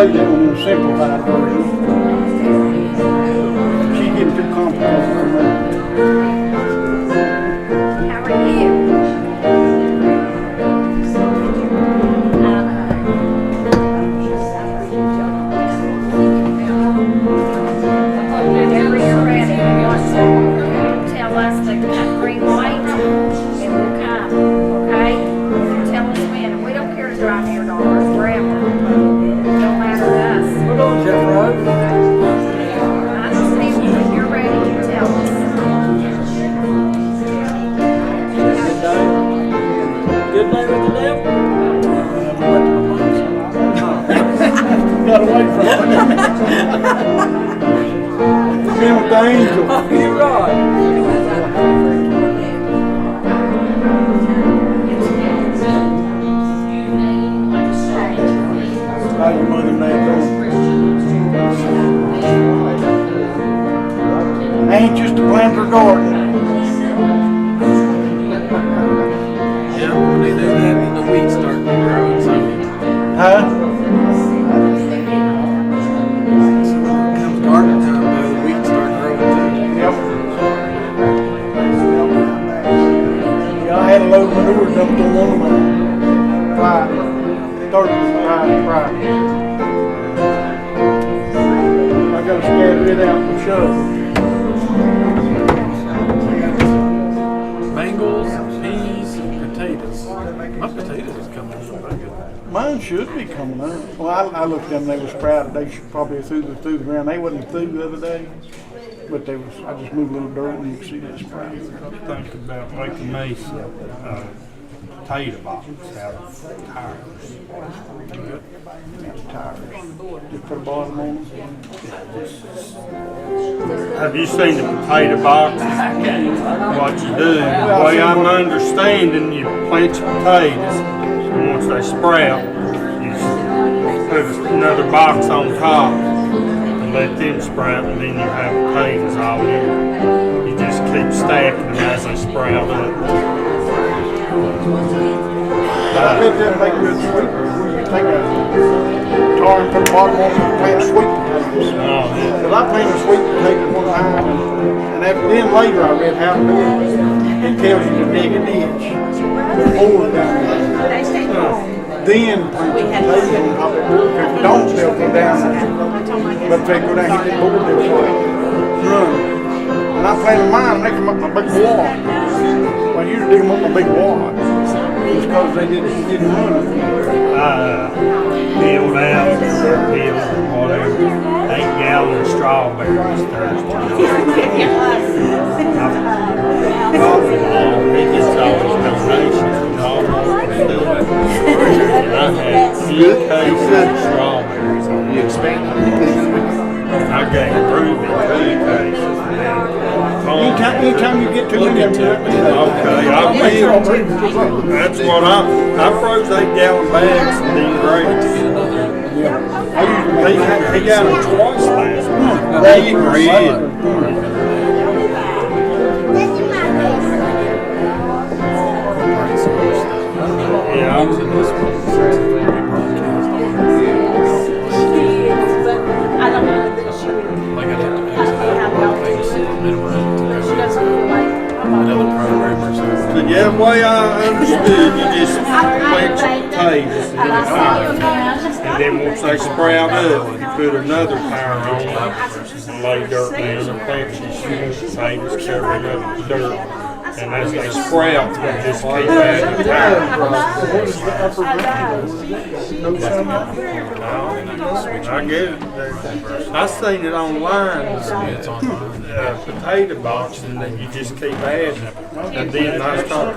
play that on the simplified version. She's getting too complicated for me. How are you? Whenever you're ready, tell us the green light and we'll come, okay? Tell us when, and we don't care to drive here to ours, wherever. Don't matter to us. We're going Jeff Road. I understand when you're ready, you tell us. Good day with the devil. Got away from it. Been with the angel. Oh, you're right. How your mother and dad doing? Anxious to plant her garden. Yeah, when they do that, the wheat starts to grow. So Huh? comes garden time, though, the wheat starts growing too. Yep. Yeah, I had a load of manure dumped on one of my fry. 35 fry. I gotta scatter it out and shove. Bengals, peas, and potatoes. My potatoes is coming in pretty good. Mine should be coming up. Well, I looked at them, they was sprouted. They should probably through the ground. They wasn't through the other day, but they was. I just moved a little dirt and you can see that sprouted. Think about making me some potato box out of tires. Tires. Just put a bottom on them. Have you seen the potato box? What you do, the way I'm understanding, you plant your potatoes, and once they sprout, you put another box on top and let them sprout, and then you have potatoes all year. You just keep stacking them as they sprout up. I bet that make good sweet. You take a tar and put a bottom on it and plant sweet potatoes. Oh, yeah. Cause I planted sweet potatoes one time, and then later I read how to do it. It tells you to dig a ditch, pour it down there, then plant the potatoes on top of it. If you don't, they'll go down there. But if they go down, hit that board, they'll run. And I planted mine, they come up my big wad. Well, you dig them up my big wad. Just because they didn't run. Peeled out, or peeled, or whatever. 8 gallons of strawberries Thursday. He gets all his donations from Walmart to do it. And I had 2 cases of strawberries on You it. expanded I gave Ruby 2 cases. Anytime you get too many of them, Okay, I will. That's what I froze 8 gallon bags and then grapes. He got them twice last month. They red. Yeah, I was in this one. Like I have to exit out things midway to another program or something. So yeah, the way I understood, you just plant your potatoes in the tire. And then once they sprout up, you put another tire on it and lay dirt down and plant your potatoes, cover it up with dirt. And as they sprout, you just keep adding the tire. I get it. I seen it online, potato box, and then you just keep adding it. And then I start. I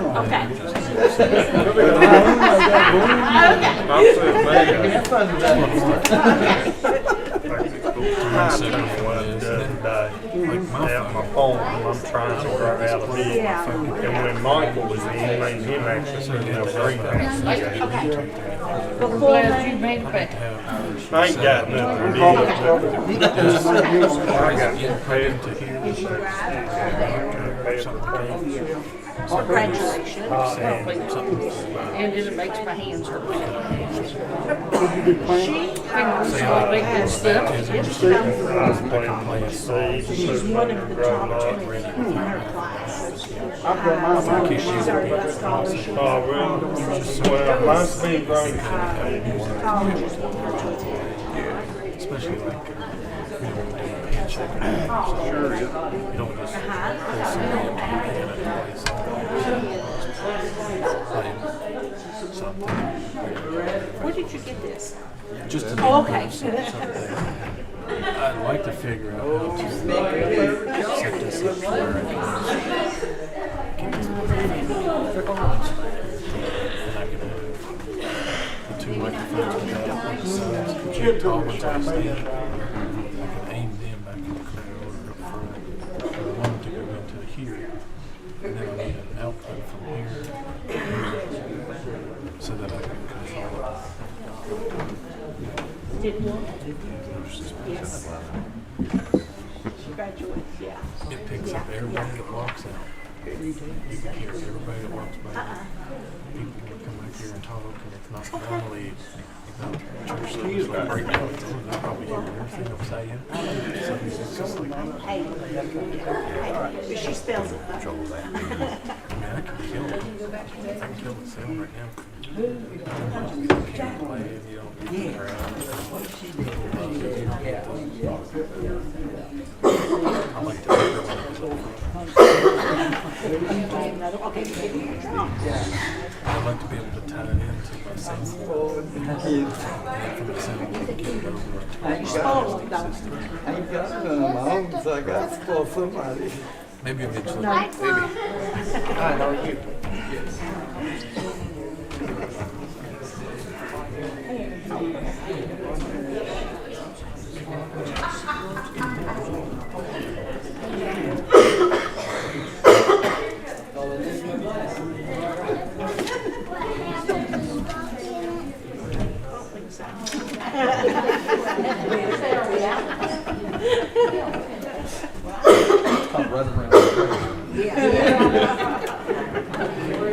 out my phone, I'm trying to grow out of it. And when Michael was in, he made him actually put in a greenhouse. Glad you made it back. I ain't got nothing to do. I got prepared to hear. Congratulations. And then it makes my hands hurt. Would you be playing? Fingers so big and stuff. Yes, she does. I was playing seeds, She's one of the top 20 in her class. I've got my She's already got scholarship. Oh, really? Well, mine's been grown. Especially like, handshake. Sure. You don't just pull somebody into your hand and play something. Where did you get this? Just to Oh, okay. I'd like to figure out how to set this up where I can get this and I can have the two microphones we got on the sides. Jim Thomas, I can aim them back in the corner up front. I want to go into here, and then I need an output from here so that I can control it. Did one? Yes. She graduated, yeah. It picks up everybody that walks out. You can hear everybody that walks by. People will come back here and talk, and it's not normally church service like right now. They'll probably hear everything I'm saying. So it's just like, Hey, but she spells it. I mean, I can kill it. I can kill the sound right now. You can't play it, you don't get the crowd. I like to hear one of those. I'd like to be able to tie it into my sound. And from the sound, get it over to I ain't got none of my own, so I got to call somebody. maybe eventually. Hi, how are you?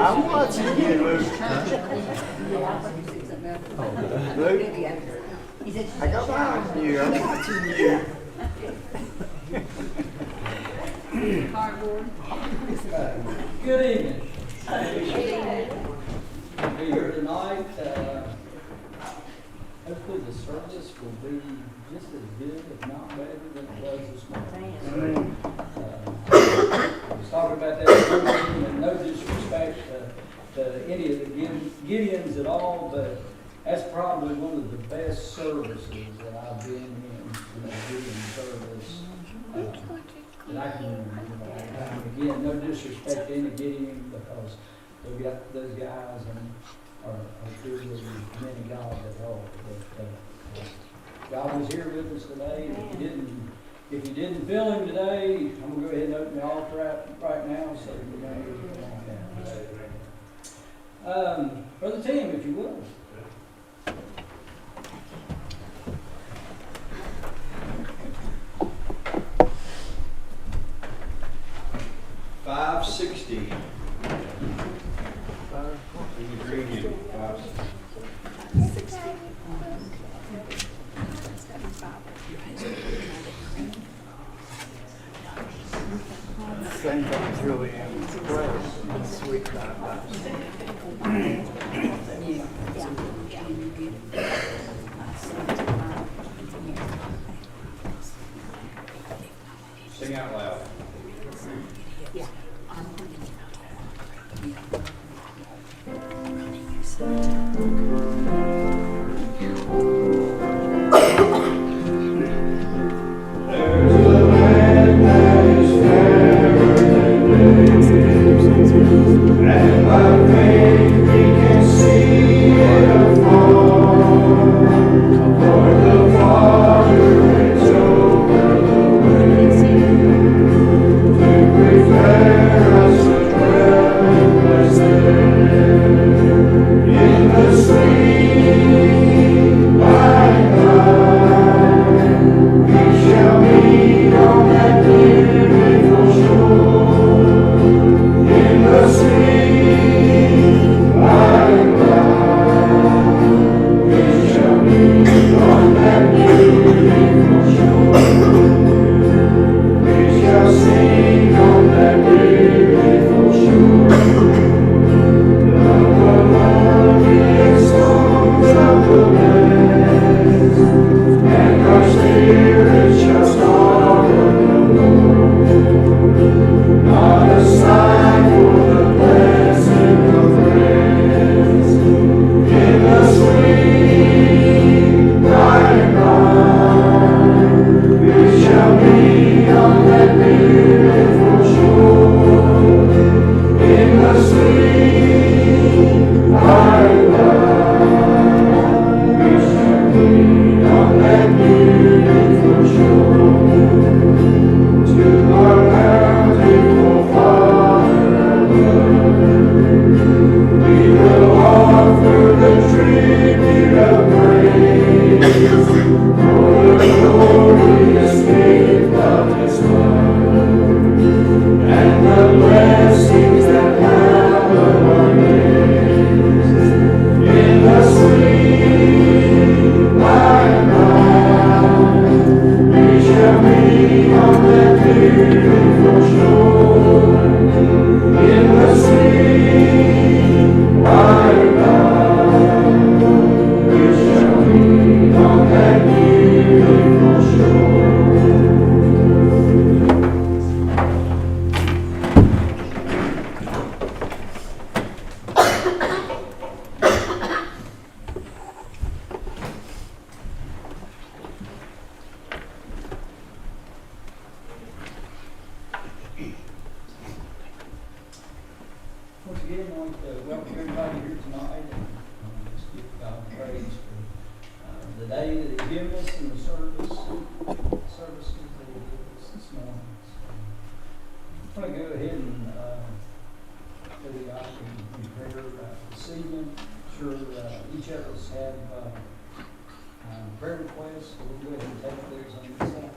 I'm watching you, Luke. Luke, I got my eye on you. I'm watching you. Good evening. Here tonight, hopefully the service will be just as good, if not better, than it was this morning. I was talking about that earlier, and no disrespect to any of the Gideons at all, but that's probably one of the best services that I've been in a Gideon service. And I can remember. Again, no disrespect to any Gideon, because we got those guys and are truly men of God at all. But God was here with us today. If you didn't feel Him today, I'm gonna go ahead and open the altar right now, so you know what's going on. Brother Tim, if you will. $560. Same thing's really impressed. Sweet Sing out loud. And by faith we can see it afar. day that He's given us and the services that He gave us this morning. So, I'm going to go ahead and go to God in prayer this evening. Sure, each of us have prayer requests, so we'll go ahead and take those on this side.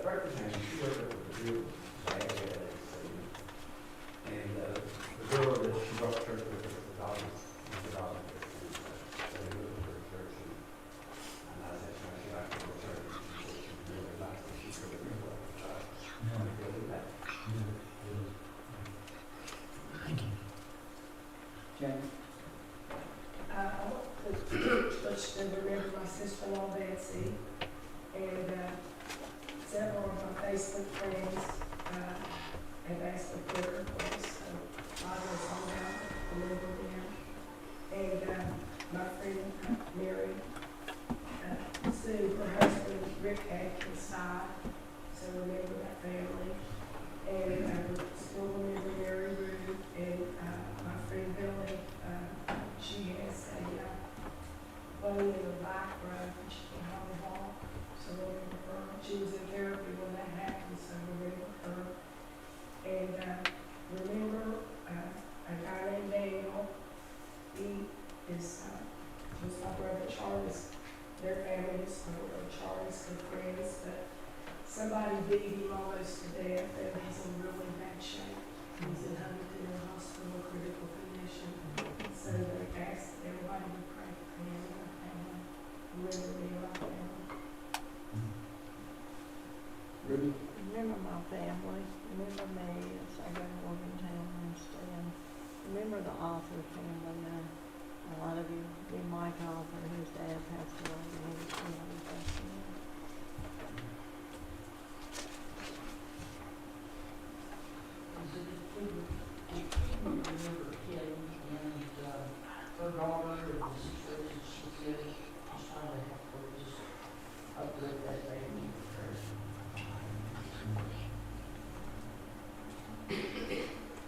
Representative, you work with the bill, and the girl that she brought to church with her, the daughter, they go to her church, and I said, she liked to go to church, and she said she really liked it, she really, really liked it, so I want to go do that. Janet? I went to church to remember my sister-in-law Betsy, and several of my Facebook friends have asked for prayer requests, so I was on out to remember them. And my friend Mary Sue, her husband Rick Atkins died, so remember that family. And still remember Mary Rue and my friend Billy. She has a bone in her back row, and she can hardly walk, so remember her. She was in therapy when that happened, so remember her. And remember a guy named Daniel. He is was my brother Charlie's. Their family is my brother Charlie's good friends, but somebody beat him almost to death, and he's in really bad shape. He's in Huntington Hospital, critical condition. So they asked everybody to pray for him and our family. Remember me and our family. Ruby? Remember my family, remember me as I go to Morgantown and stand. Remember the author family. A lot of you, Mike Author, his dad passed away, and his family passed away. Remember Kelly and her daughter and the situation she's in. Just trying to help her just uplift that baby in prayer.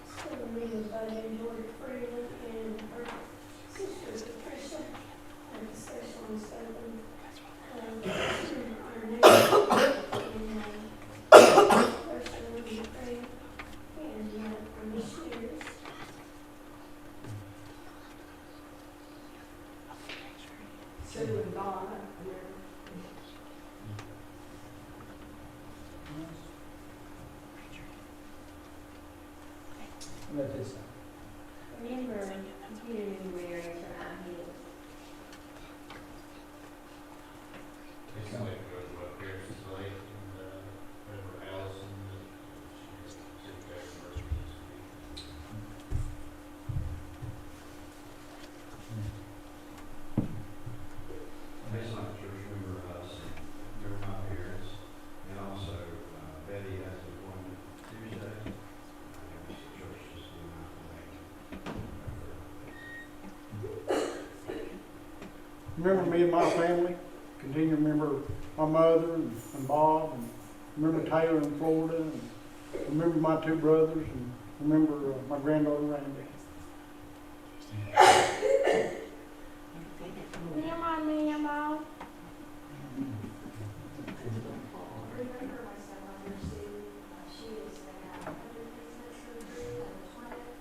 So me and Buddy enjoyed Freeland and her sister Patricia, and especially on Stephen. Our neighbor, and especially when we pray, and our missionaries. Sue and Donna, How about this side? Remember, January for our meal. It's like what Paris is like, and remember Allison, she's sitting back in emergency. Based on church, remember us, and remember my parents, and also Betty has an appointment Tuesday. Church is doing Remember me and my family. Continue to remember my mother and Bob, and remember Taylor in Florida, and remember my two brothers, and remember my granddaughter Randy. Mama. remember my stepmother Sue, she is had business surgery on the 20th.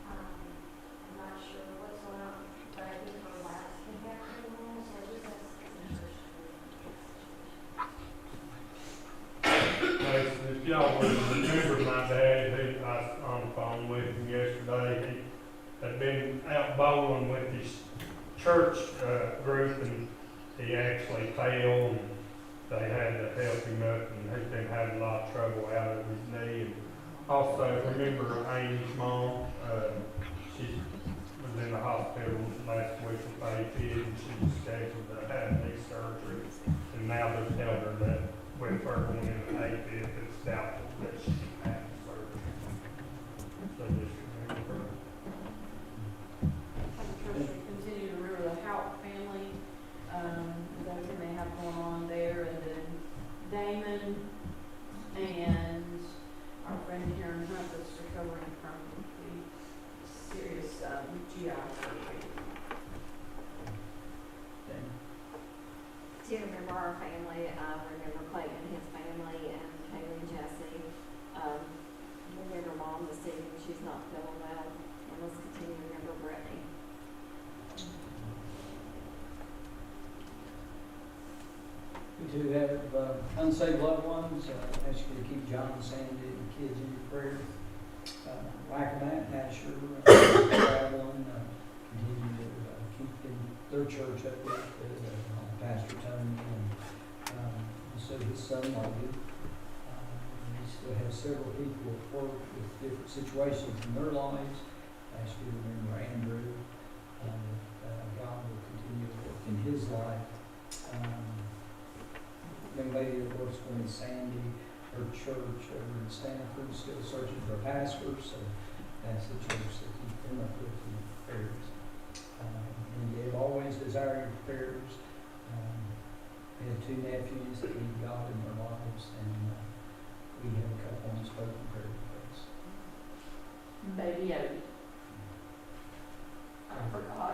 I'm not sure what's going on, but I think her last came back from home, so I just asked If y'all would remember my dad, who I was on the phone with him yesterday, he had been out bowling with his church group, and he actually fell, and they had to help him up, and he's been having a lot of trouble out of his knee. And also, remember Amy's mom, she was in the hospital last week with AFib, and she was scheduled to have knee surgery, and now they're telling her that with her going into AFib, it's doubtful that she can have surgery. So just remember her. Continue to remember the Houck family, everything they have going on there, and then Damon and our friend Karen Hunt that's recovering from the serious GI surgery. family. I remember Clayton and his family, and Kaylee and Jesse. Remember Mom this evening, she's not feeling well. And let's continue to remember Brittany. We do have unsaved loved ones. Ask you to keep John, Sandy, and the kids in your prayer. Wackermat, Asher, traveling, continue to keep their church up with Pastor Tony and so his son Logan. We still have several people at work with different situations in their lives. Ask you to remember Andrew. God will continue to work in his life. Young lady that works for me, Sandy, her church over in Stanford, still searching for a pastor, so that's the church that keep them up with in prayers. And they've always desired your prayers. We have 2 nephews that need God in their lives, and we have a couple unspoken prayer requests. Baby Odie. I forgot,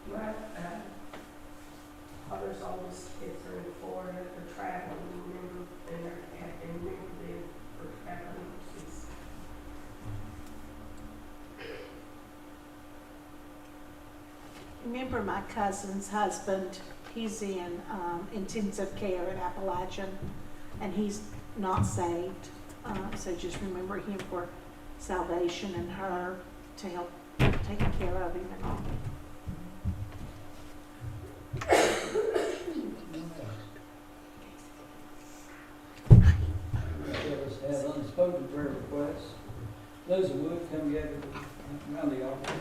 my father's oldest kids are in Florida, they're traveling, remember, and remember them for traveling overseas. Remember my cousin's husband, he's in intensive care at Appalachian, and he's not saved. So just remember him for salvation and her to help taking care of him and all. Let's have unspoken prayer requests. Those who would come together around the altar.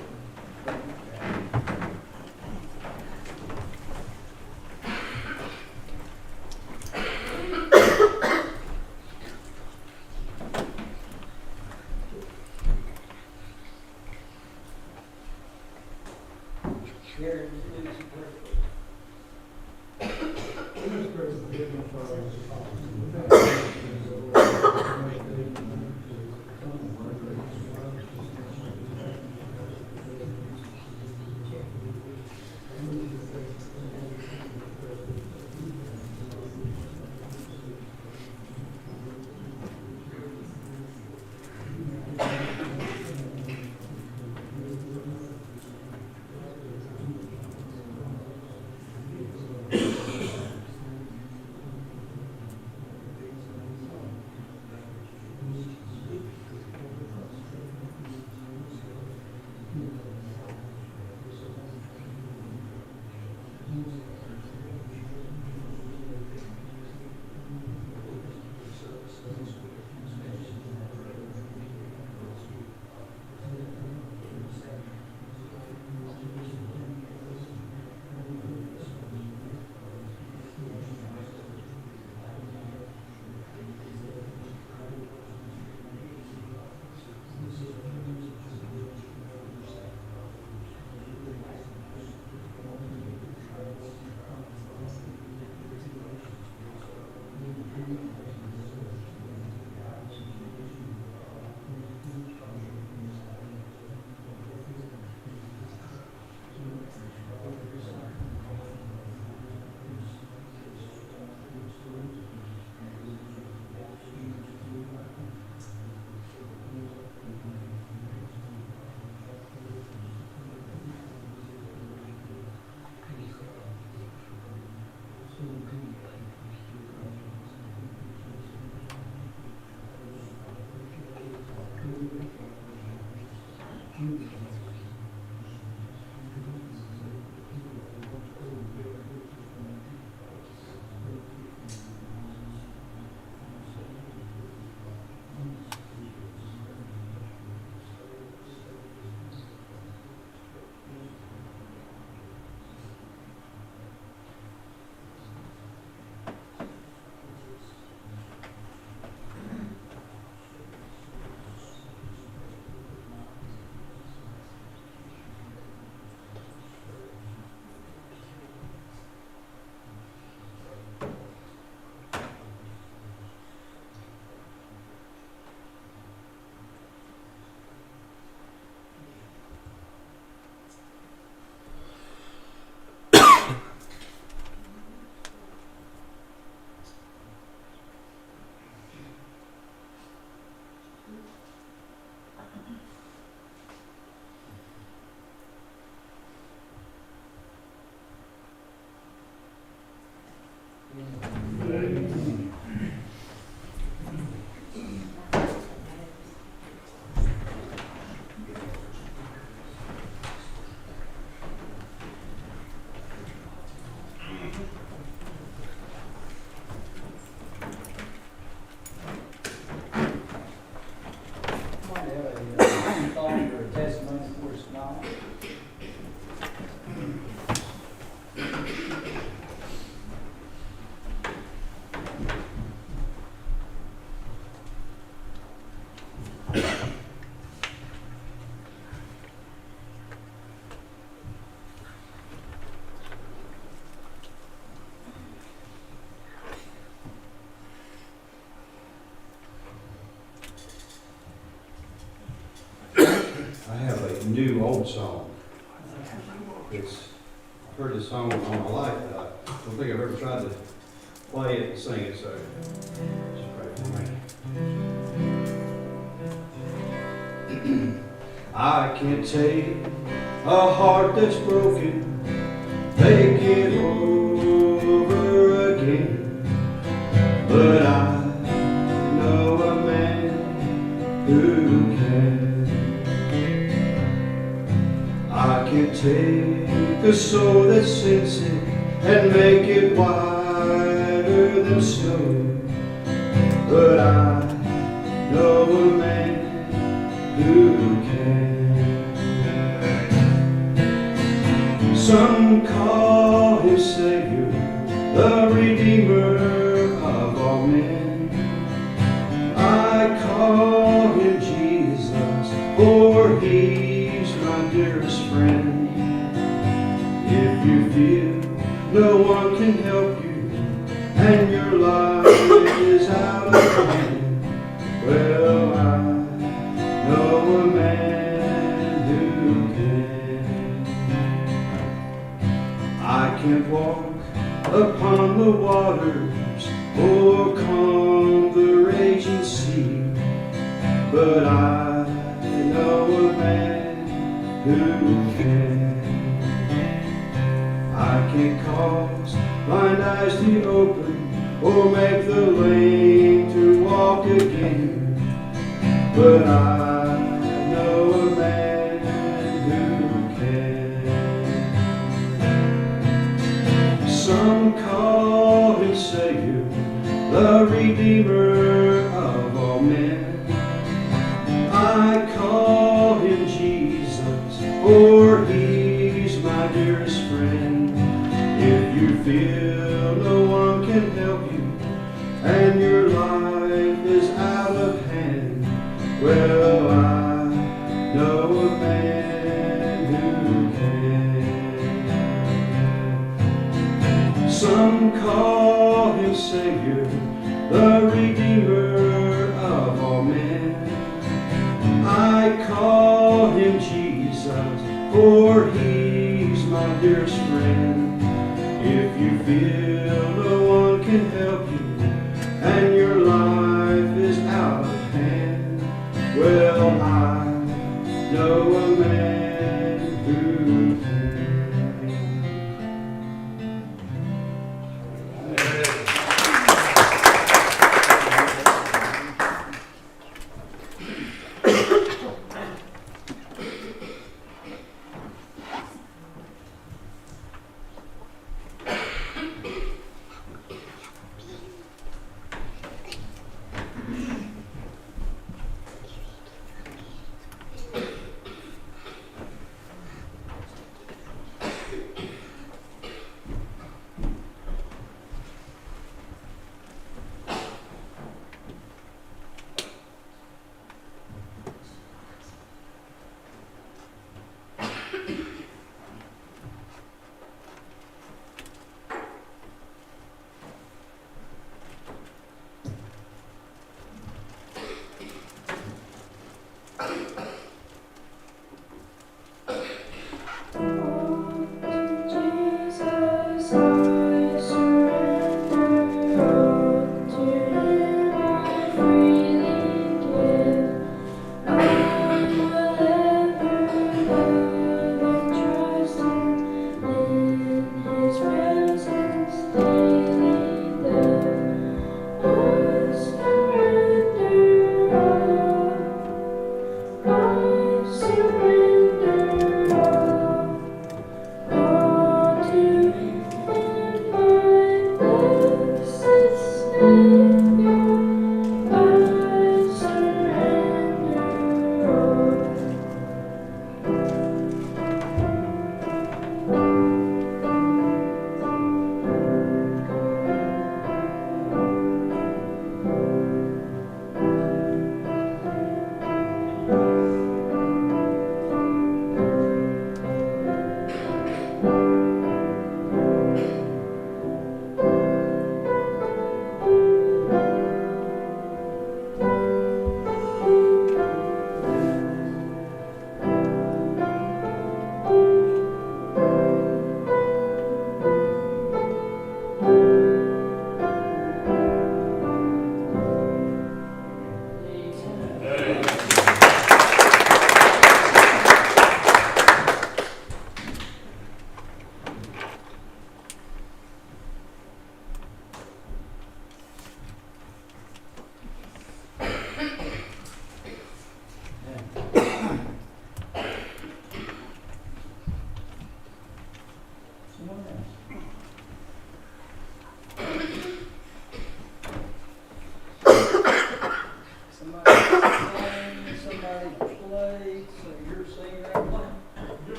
Karen, you do some prayer. new old song. It's, I've heard this song all my life, but I don't think I've ever tried to play it and sing it, so just pray for me. I can't take a heart that's broken, make it over again, but I know a man who can. I can take a soul that's sincere and make it whiter than snow, but I know a man who can. Some call him Savior, the Redeemer of all men. I call him Jesus, for he's my dearest friend. If you feel no one can help you, and your life is out of hand, well, I know a man who can. I can't walk upon the waters or calm the raging sea, but I know a man who can. I can't cause blind eyes to open or make the lame to walk again, but I know a man who can. Some call him Savior, the Redeemer of all men. I call him Jesus, for he's my dearest friend. If you feel no one can help you, and your life is out of hand, well, I know a man who can. Some call him Savior, the Redeemer of all men. I call him Jesus, for he's my dearest friend. If you feel no one can help you, and your life is out of hand, well, I know a man who can.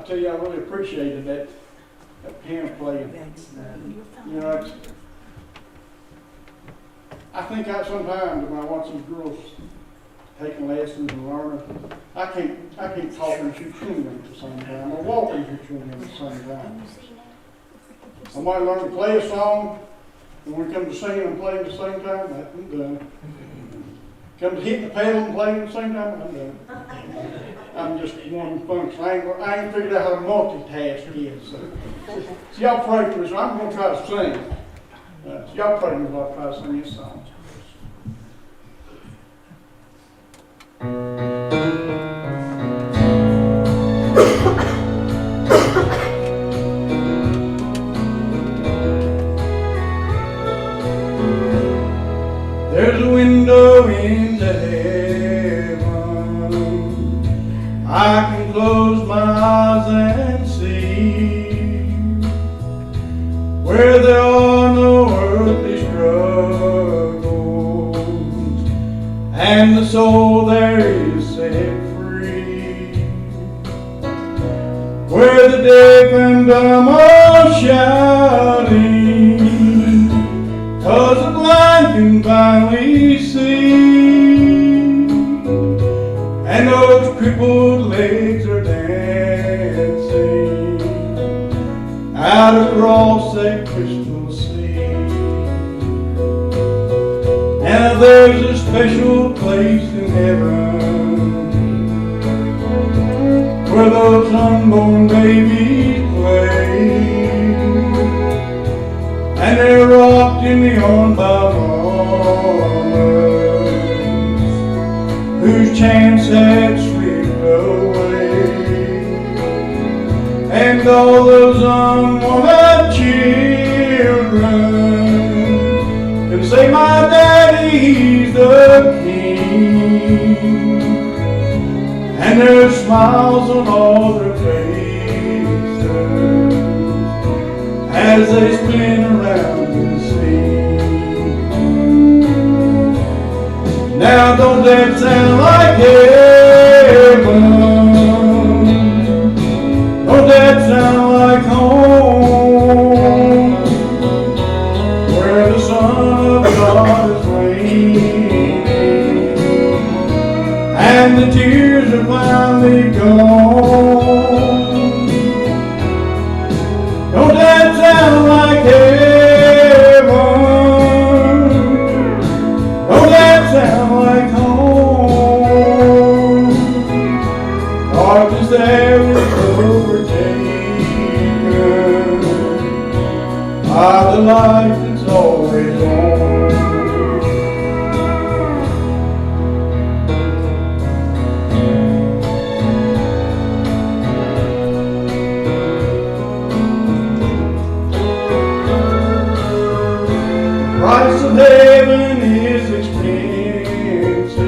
tell you, I really appreciated that piano playing. You know, I think sometimes when I watch these girls taking lessons and learning, I can't talk and shoot chewing gum at the same time, or walk and shoot chewing gum at the same time. I might learn to play a song, and when it comes to singing and playing at the same time, I'm done. Comes to hitting the pedal and playing at the same time, I'm done. I'm just one function. I ain't figured out how to multitask yet. So y'all pray for me. So I'm going to try to sing. So y'all pray for me while I try to sing this song. There's a window into heaven. I can close my eyes and see where there are no earthly struggles, and the soul there is set free. Where the deaf and dumb are shouting, 'cause the blind can finally see, and those crippled legs are dancing out across that crystal sea. Now there's a special place in heaven where those unborn babies play, and they're rocked in the arms by mamas whose chance had slipped away. And all those unwanted children can say, my daddy's the king, and there's smiles on all their faces as they spin around and sing. Now don't that sound like heaven? Don't that sound like home, where the Son of God is reigning and the tears are finally gone? Don't that sound like heaven? Don't that sound like home? Darkness there is overtaken by the light that's always on. Price of heaven is expensive,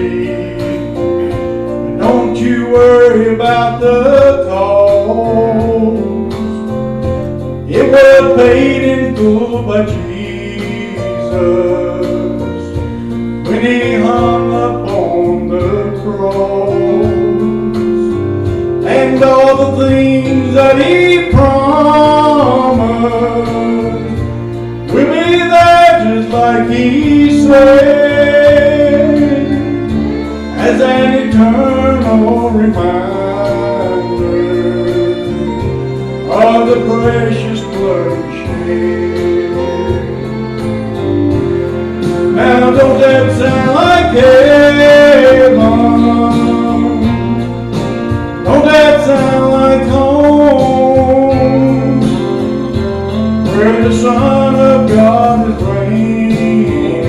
and don't you worry about the cost. It was paid in full by Jesus when He hung upon the cross, and all the things that He promised will be there just like He said, as an eternal reminder of the precious blood shed. Now don't that sound like heaven? Don't that sound like home, where the Son of God is reigning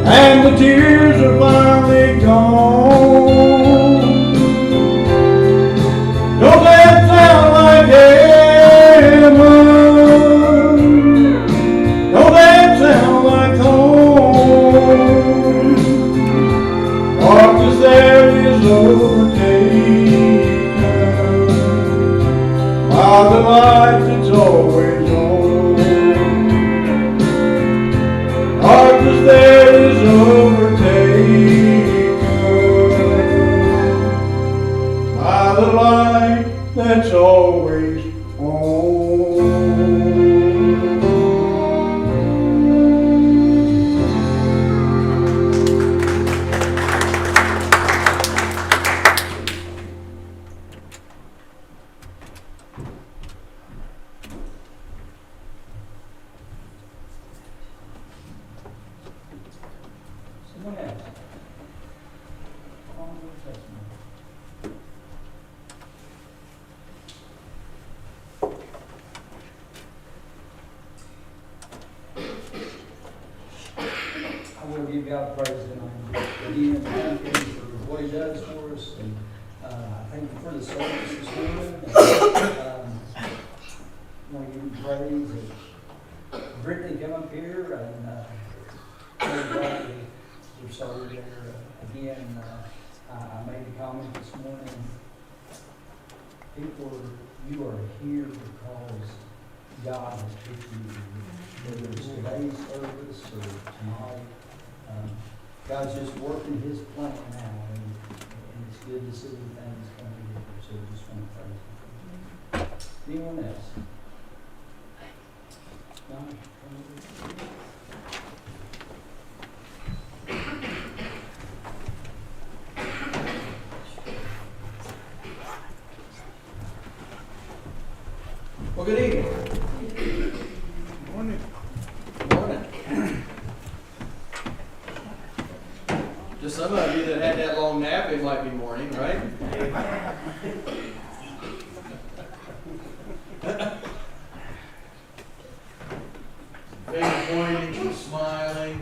and the tears are finally gone? Don't that sound like heaven? Don't that sound like home? Darkness there is overtaken by the light that's always on. Darkness there is overtaken by the light that's always on. Someone else? Come on, with testimony. I will give God praise tonight. Again, thank Him for what He does for us, and I thank Him for the service this morning. I want to give Him praise. And Brittany, come up here, and thank God that you're so there. Again, I made a comment this morning. People, you are here because God has picked you. Whether it's today's service or tonight, God's just working His plan now, and it's good to see things come together. So I just want to praise Him. Anyone else? No? Well, good evening. Morning. Morning. Just some of you that had that long nap, it might be morning, right? Finger pointing, some smiling,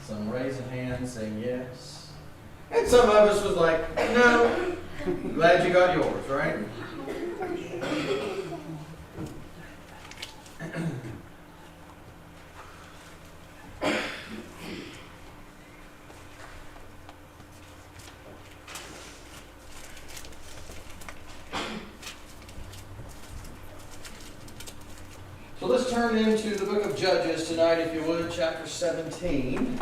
some raising hands saying yes. And some of us was like, no, glad you got yours, right? So let's turn into the book of Judges tonight, if you would, chapter 17.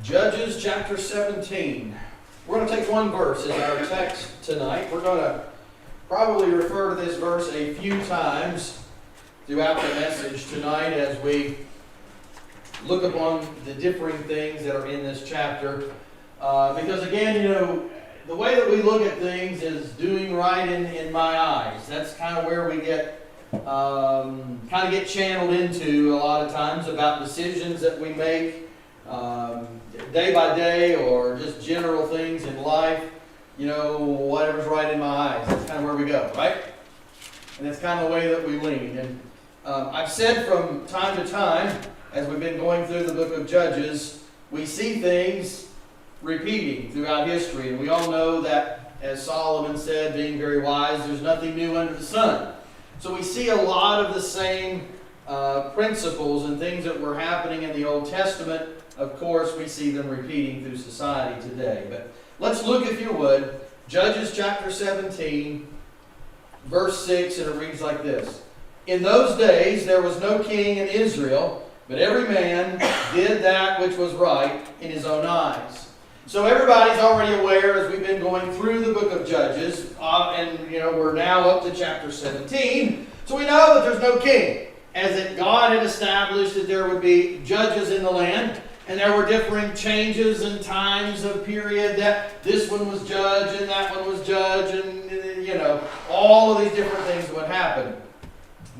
Judges chapter 17. We're going to take one verse as our text tonight. We're going to probably refer to this verse a few times throughout the message tonight as we look upon the differing things that are in this chapter. Because again, you know, the way that we look at things is doing right in my eyes. That's kind of where we get get channeled into a lot of times about decisions that we make day by day, or just general things in life. You know, whatever's right in my eyes. That's kind of where we go, right? And that's kind of the way that we lean. And I've said from time to time, as we've been going through the book of Judges, we see things repeating throughout history. And we all know that, as Solomon said, being very wise, there's nothing new under the sun. So we see a lot of the same principles and things that were happening in the Old Testament. Of course, we see them repeating through society today. But let's look, if you would, Judges chapter 17, verse 6, and it reads like this. In those days there was no king in Israel, but every man did that which was right in his own eyes. So everybody's already aware, as we've been going through the book of Judges, and we're now up to chapter 17, so we know that there's no king, as that God had established that there would be judges in the land. And there were differing changes and times of period that this one was judge and that one was judge, and all of these different things would happen.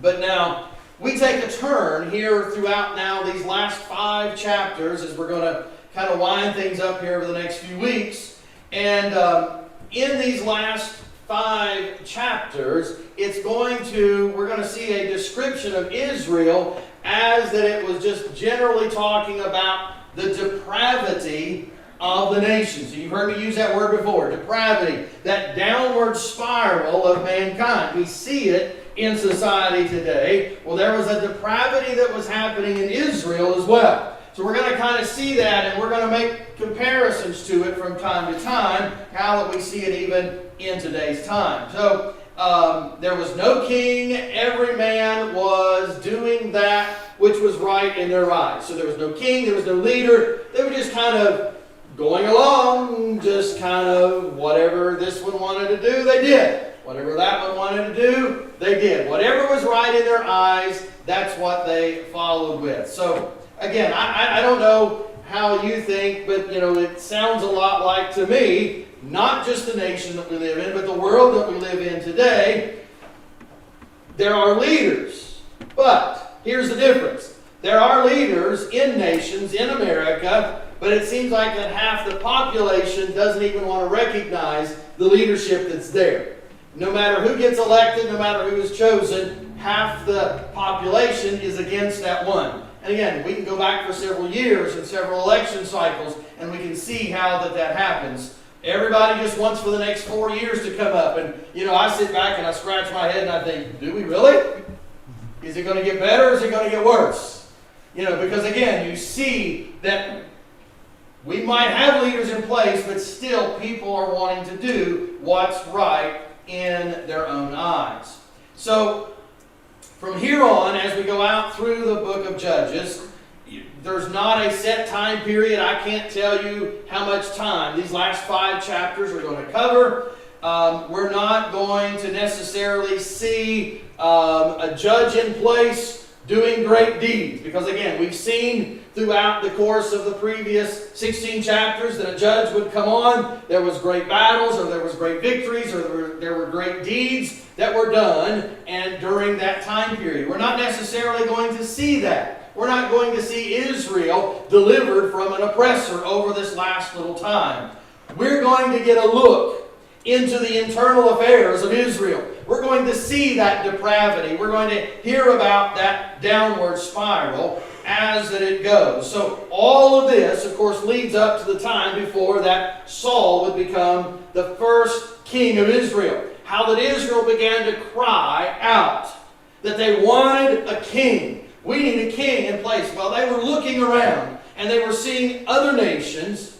But now we take a turn here throughout now these last 5 chapters, as we're going to kind of wind things up here over the next few weeks. And in these last 5 chapters, we're going to see a description of Israel as that it was just generally talking about the depravity of the nation. So you've heard me use that word before, depravity, that downward spiral of mankind. We see it in society today. Well, there was a depravity that was happening in Israel as well. So we're going to kind of see that, and we're going to make comparisons to it from time to time, how that we see it even in today's time. So there was no king. Every man was doing that which was right in their eyes. So there was no king, there was no leader. They were just kind of going along, just kind of whatever this one wanted to do, they did. Whatever that one wanted to do, they did. Whatever was right in their eyes, that's what they followed with. So again, I don't know how you think, but it sounds a lot like, to me, not just the nation that we live in, but the world that we live in today. There are leaders, but here's the difference. There are leaders in nations, in America, but it seems like that half the population doesn't even want to recognize the leadership that's there. No matter who gets elected, no matter who is chosen, half the population is against that one. And again, we can go back for several years and several election cycles, and we can see how that happens. Everybody just wants for the next 4 years to come up. And, I sit back and I scratch my head and I think, do we really? Is it going to get better or is it going to get worse? Because again, you see that we might have leaders in place, but still people are wanting to do what's right in their own eyes. So, from here on, as we go out through the book of Judges, there's not a set time period. I can't tell you how much time these last 5 chapters are going to cover. We're not going to necessarily see a judge in place doing great deeds. Because again, we've seen throughout the course of the previous 16 chapters that a judge would come on, there was great battles, or there was great victories, or there were great deeds that were done and during that time period. We're not necessarily going to see that. We're not going to see Israel delivered from an oppressor over this last little time. We're going to get a look into the internal affairs of Israel. We're going to see that depravity. We're going to hear about that downward spiral as that it goes. So all of this, of course, leads up to the time before that Saul would become the first king of Israel. How that Israel began to cry out that they wanted a king. We need a king in place. Well, they were looking around and they were seeing other nations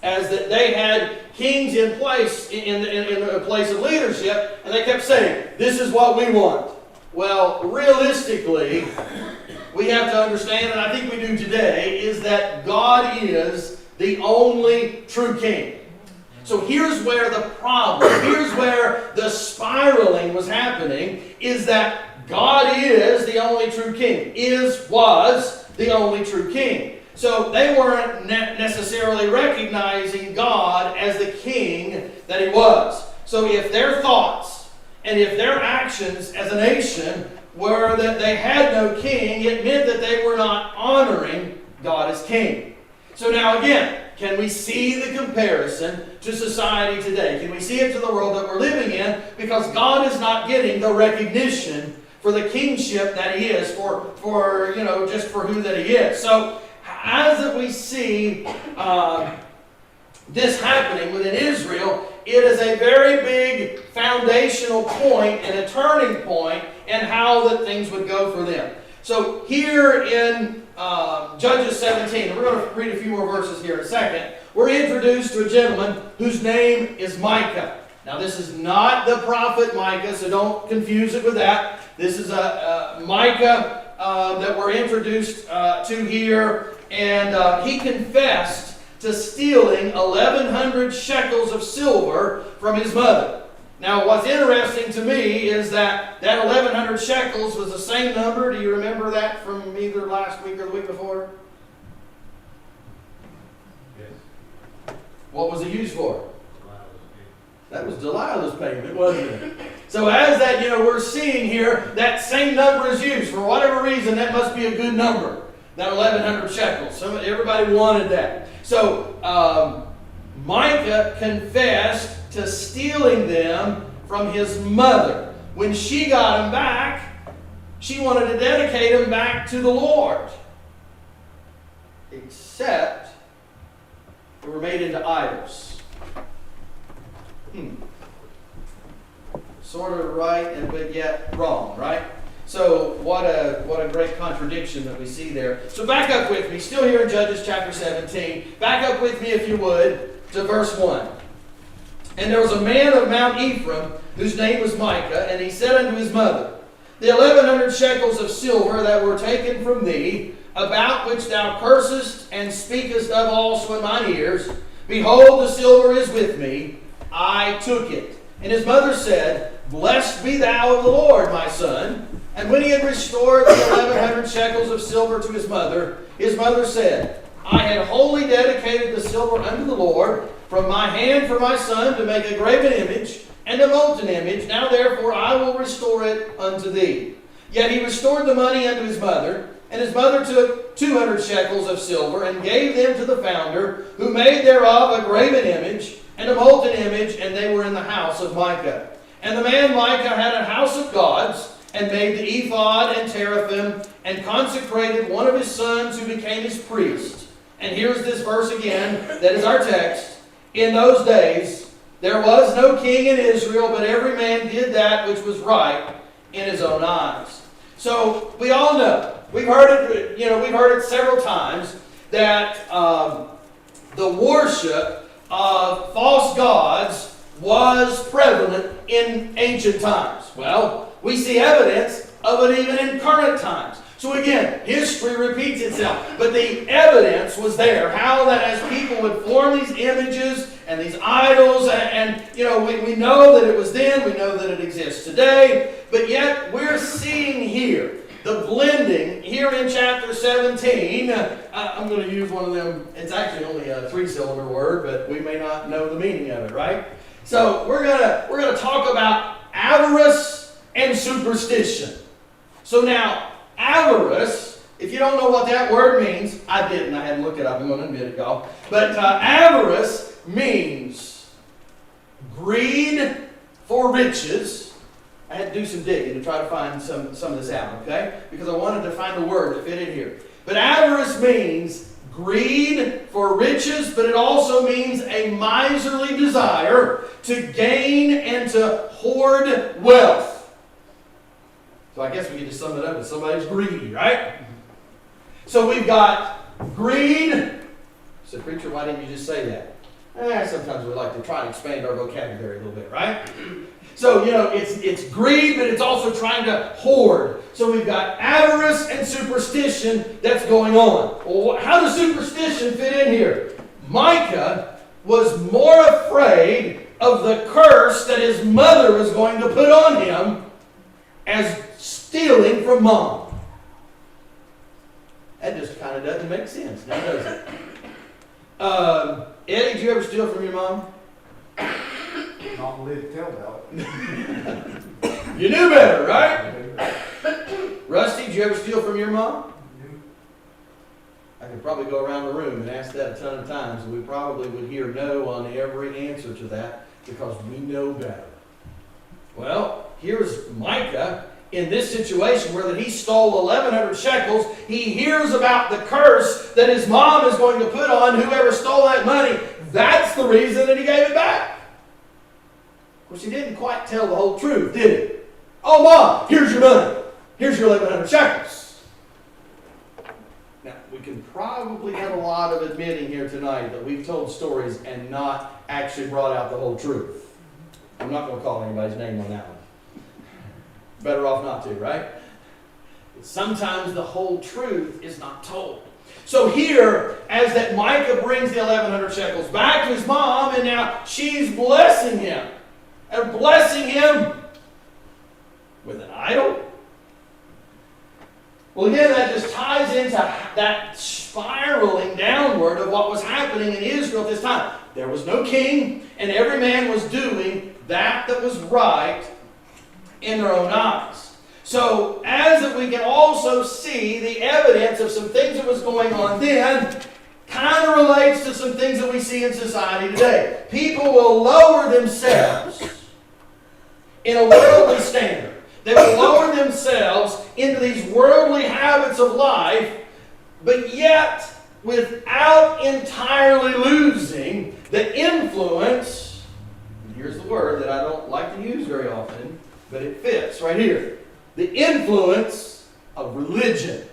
as that they had kings in place, in a place of leadership, and they kept saying, this is what we want. Well, realistically, we have to understand, and I think we do today, is that God is the only true king. So here's where the problem, here's where the spiraling was happening, is that God is the only true king. Was the only true king. So they weren't necessarily recognizing God as the king that he was. So if their thoughts and if their actions as a nation were that they had no king, it meant that they were not honoring God as king. So now again, can we see the comparison to society today? Can we see it to the world that we're living in? Because God is not getting the recognition for the kingship that he is, for just for who that he is. So as that we see this happening within Israel, it is a very big foundational point and a turning point in how that things would go for them. So here in Judges 17, and we're going to read a few more verses here in a second, we're introduced to a gentleman whose name is Micah. Now this is not the prophet Micah, so don't confuse it with that. This is a Micah that we're introduced to here, and he confessed to stealing 1,100 shekels of silver from his mother. Now, what's interesting to me is that 1,100 shekels was the same number. Do you remember that from either last week or the week before? Yes. What was it used for? That was Delilah's payment, wasn't it? So as that, we're seeing here, that same number is used. For whatever reason, that must be a good number. That 1,100 shekels. Everybody wanted that. So Micah confessed to stealing them from his mother. When she got them back, she wanted to dedicate them back to the Lord. Except they were made into idols. Sort of right, but yet wrong, right? So what a great contradiction that we see there. So back up with me, still here in Judges chapter 17. Back up with me, if you would, to verse 1. And there was a man of Mount Ephraim, whose name was Micah, and he said unto his mother, The 1100 shekels of silver that were taken from thee, about which thou cursest and speakest of also in mine ears, behold, the silver is with me, I took it. And his mother said, Blessed be thou of the Lord, my son. And when he had restored the 1100 shekels of silver to his mother said, I had wholly dedicated the silver unto the Lord from my hand for my son to make a graven image and a molten image. Now therefore I will restore it unto thee. Yet he restored the money unto his mother, and his mother took 200 shekels of silver and gave them to the founder, who made thereof a graven image and a molten image, and they were in the house of Micah. And the man Micah had a house of gods, and made the ephod and teraphim, and consecrated one of his sons who became his priest. And here's this verse again, that is our text. In those days there was no king in Israel, but every man did that which was right in his own eyes. So we all know, we've heard it several times, that the worship of false gods was prevalent in ancient times. Well, we see evidence of it even in current times. So again, history repeats itself. But the evidence was there. How that as people would form these images and these idols, and we know that it was then, we know that it exists today, but yet we're seeing here the blending here in chapter 17. I'm going to use one of them. It's actually only a 3-cylinder word, but we may not know the meaning of it, right? So we're gonna talk about avarice and superstition. So now, avarice, if you don't know what that word means, I didn't. I had to look it up. I'm going to admit it, y'all. But avarice means greed for riches. I had to do some digging to try to find some of this out, okay? Because I wanted to find the word that fit in here. But avarice means greed for riches, but it also means a miserly desire to gain and to hoard wealth. So I guess we can just sum it up as somebody's greedy, right? So we've got greed. So preacher, why didn't you just say that? Sometimes we like to try and expand our vocabulary a little bit, right? So, it's greed, but it's also trying to hoard. So we've got avarice and superstition that's going on. Well, how does superstition fit in here? Micah was more afraid of the curse that his mother was going to put on him as stealing from mom. That just kind of doesn't make sense, now does it? Eddie, did you ever steal from your mom? Not live to tell about it. You knew better, right? Rusty, did you ever steal from your mom? I could probably go around the room and ask that a ton of times, and we probably would hear no on every answer to that because we know better. Well, here's Micah in this situation where that he stole 1,100 shekels. He hears about the curse that his mom is going to put on whoever stole that money. That's the reason that he gave it back. Of course, he didn't quite tell the whole truth, did he? Oh, Mom, here's your money. Here's your 1,100 shekels. Now, we can probably have a lot of admitting here tonight that we've told stories and not actually brought out the whole truth. I'm not going to call anybody's name on that one. Better off not to, right? But sometimes the whole truth is not told. So here, as that Micah brings the 1,100 shekels back to his mom, and now she's blessing him. And blessing him with an idol? Well, again, that just ties into that spiraling downward of what was happening in Israel at this time. There was no king, and every man was doing that was right in their own eyes. So, as that we can also see the evidence of some things that was going on then, kind of relates to some things that we see in society today. People will lower themselves in a worldly standard. They will lower themselves into these worldly habits of life, but yet without entirely losing the influence, and here's the word that I don't like to use very often, but it fits right here, the influence of religion.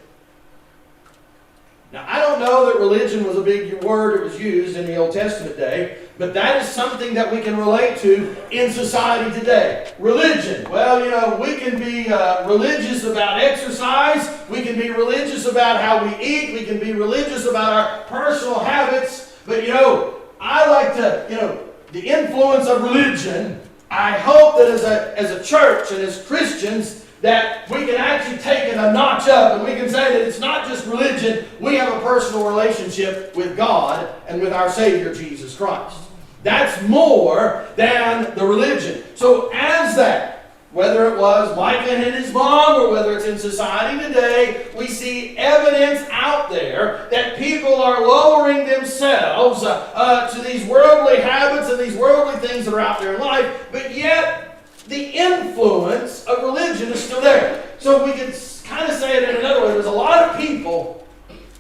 Now, I don't know that religion was a big word that was used in the Old Testament day, but that is something that we can relate to in society today. Religion. Well, you know, we can be religious about exercise. We can be religious about how we eat. We can be religious about our personal habits. But, you know, I like to, you know, the influence of religion, I hope that as a church and as Christians, that we can actually take it a notch up and we can say that it's not just religion, we have a personal relationship with God and with our Savior Jesus Christ. That's more than the religion. So as that, whether it was Micah and his mom or whether it's in society today, we see evidence out there that people are lowering themselves to these worldly habits and these worldly things that are out there in life, but yet the influence of religion is still there. So we can kind of say it in another way. There's a lot of people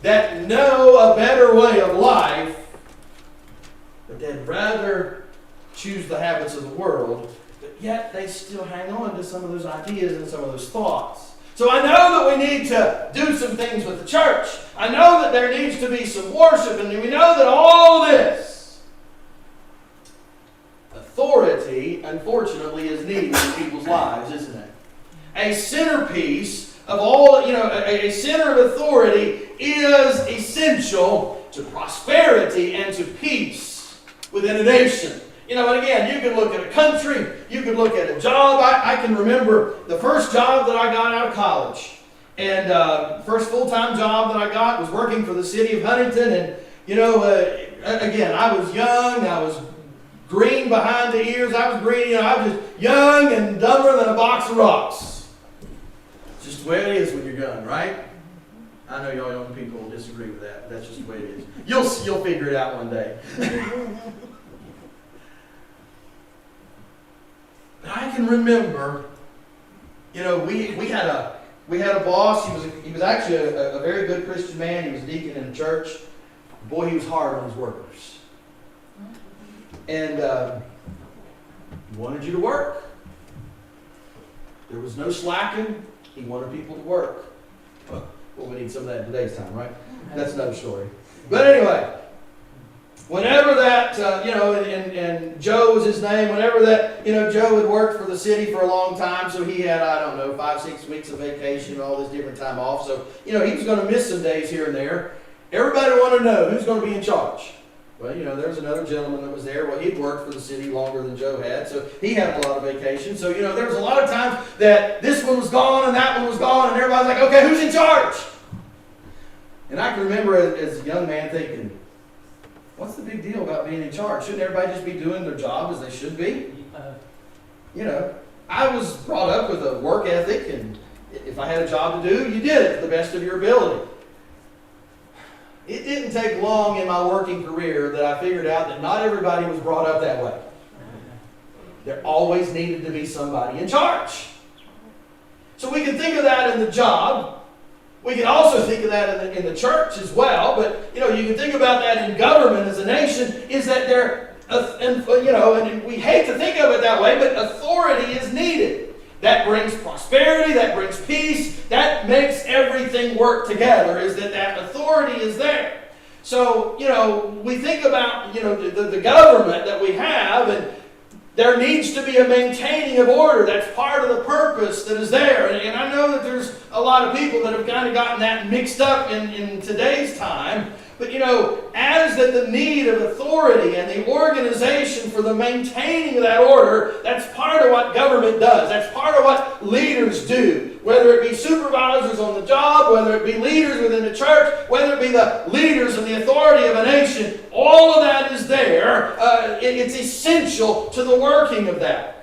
that know a better way of life, but they'd rather choose the habits of the world, but yet they still hang on to some of those ideas and some of those thoughts. So I know that we need to do some things with the church. I know that there needs to be some worship, and we know that all this authority, unfortunately, is needed in people's lives, isn't it? A centerpiece of all, you know, a center of authority is essential to prosperity and to peace within a nation. You know, and again, you can look at a country, you can look at a job. I can remember the first job that I got out of college. And first full-time job that I got was working for the city of Huntington. And, you know, again, I was young, I was green behind the ears. I was green, you know, I was just young and dumber than a box of rocks. It's just the way it is when you're young, right? I know y'all young people will disagree with that, but that's just the way it is. You'll figure it out one day. But I can remember, you know, we had a boss. He was actually a very good Christian man. He was a deacon in the church. Boy, he was hard on his workers. And he wanted you to work. There was no slacking. He wanted people to work. Well, we need some of that in today's time, right? That's another story. But anyway, whenever that, you know, and Joe was his name, whenever that, you know, Joe had worked for the city for a long time, so he had, I don't know, 5-6 weeks of vacation and all this different time off. So, you know, he was going to miss some days here and there. Everybody wanted to know who's going to be in charge. Well, you know, there was another gentleman that was there. Well, he'd worked for the city longer than Joe had, so he had a lot of vacation. So, you know, there was a lot of times that this one was gone and that one was gone, and everybody's like, okay, who's in charge? And I can remember as a young man thinking, what's the big deal about being in charge? Shouldn't everybody just be doing their job as they should be? You know, I was brought up with a work ethic, and if I had a job to do, you did it to the best of your ability. It didn't take long in my working career that I figured out that not everybody was brought up that way. There always needed to be somebody in charge. So we can think of that in the job. We can also think of that in the church as well. But, you know, you can think about that in government as a nation, is that there, you know, and we hate to think of it that way, but authority is needed. That brings prosperity, that brings peace, that makes everything work together, is that authority is there. So, you know, we think about, you know, the government that we have, and there needs to be a maintaining of order. That's part of the purpose that is there. And I know that there's a lot of people that have kind of gotten that mixed up in today's time. But, you know, as that the need of authority and the organization for the maintaining of that order, that's part of what government does. That's part of what leaders do. Whether it be supervisors on the job, whether it be leaders within the church, whether it be the leaders and the authority of a nation, all of that is there. It's essential to the working of that.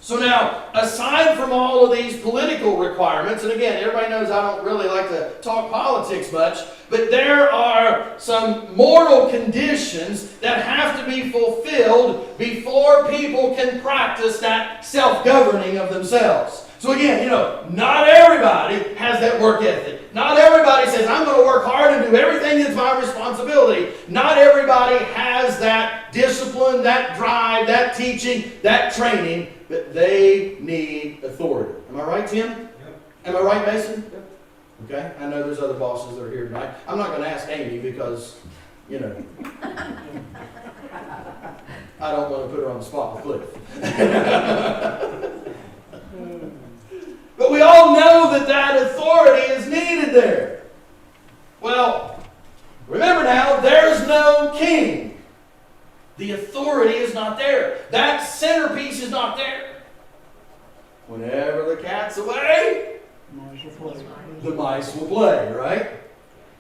So now, aside from all of these political requirements, and again, everybody knows I don't really like to talk politics much, but there are some moral conditions that have to be fulfilled before people can practice that self-governing of themselves. So again, you know, not everybody has that work ethic. Not everybody says, I'm going to work hard and do everything that's my responsibility. Not everybody has that discipline, that drive, that teaching, that training, but they need authority. Am I right, Tim? Yep. Am I right, Mason? Okay, I know there's other bosses that are here tonight. I'm not going to ask Amy because, you know, I don't want to put her on the spot with Cliff. But we all know that that authority is needed there. Well, remember now, there's no king. The authority is not there. That centerpiece is not there. Whenever the cat's away, the mice will play, right?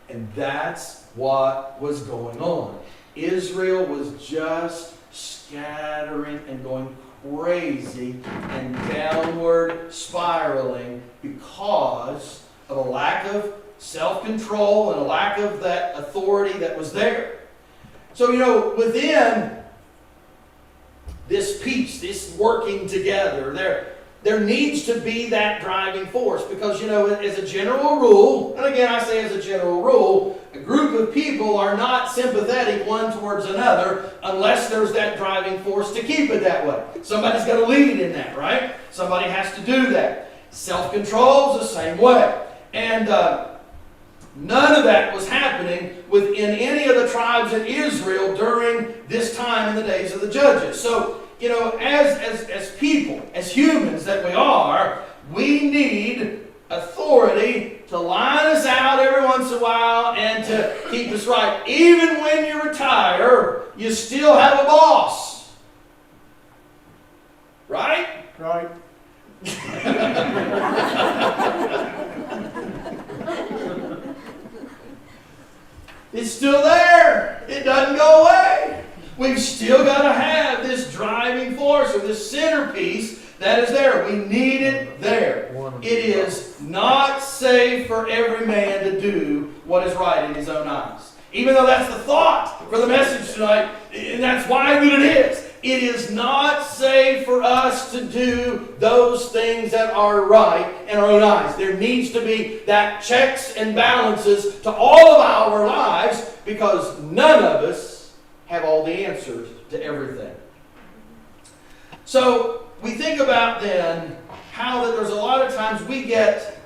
And that's what was going on. Israel was just scattering and going crazy and downward spiraling because of a lack of self-control and a lack of that authority that was there. So, you know, within this peace, this working together, there needs to be that driving force because, you know, as a general rule, and again I say as a general rule, a group of people are not sympathetic one towards another unless there's that driving force to keep it that way. Somebody's got to lead in that, right? Somebody has to do that. Self-control is the same way. And none of that was happening within any of the tribes in Israel during this time in the days of the judges. So, you know, as people, as humans that we are, we need authority to line us out every once in a while and to keep us right. Even when you retire, you still have a boss. Right? Right. It's still there. It doesn't go away. We've still got to have this driving force or this centerpiece that is there. We need it there. It is not safe for every man to do what is right in his own eyes. Even though that's the thought for the message tonight, and that's why that it is. It is not safe for us to do those things that are right in our own eyes. There needs to be that checks and balances to all of our lives because none of us have all the answers to everything. So we think about then how that there's a lot of times we get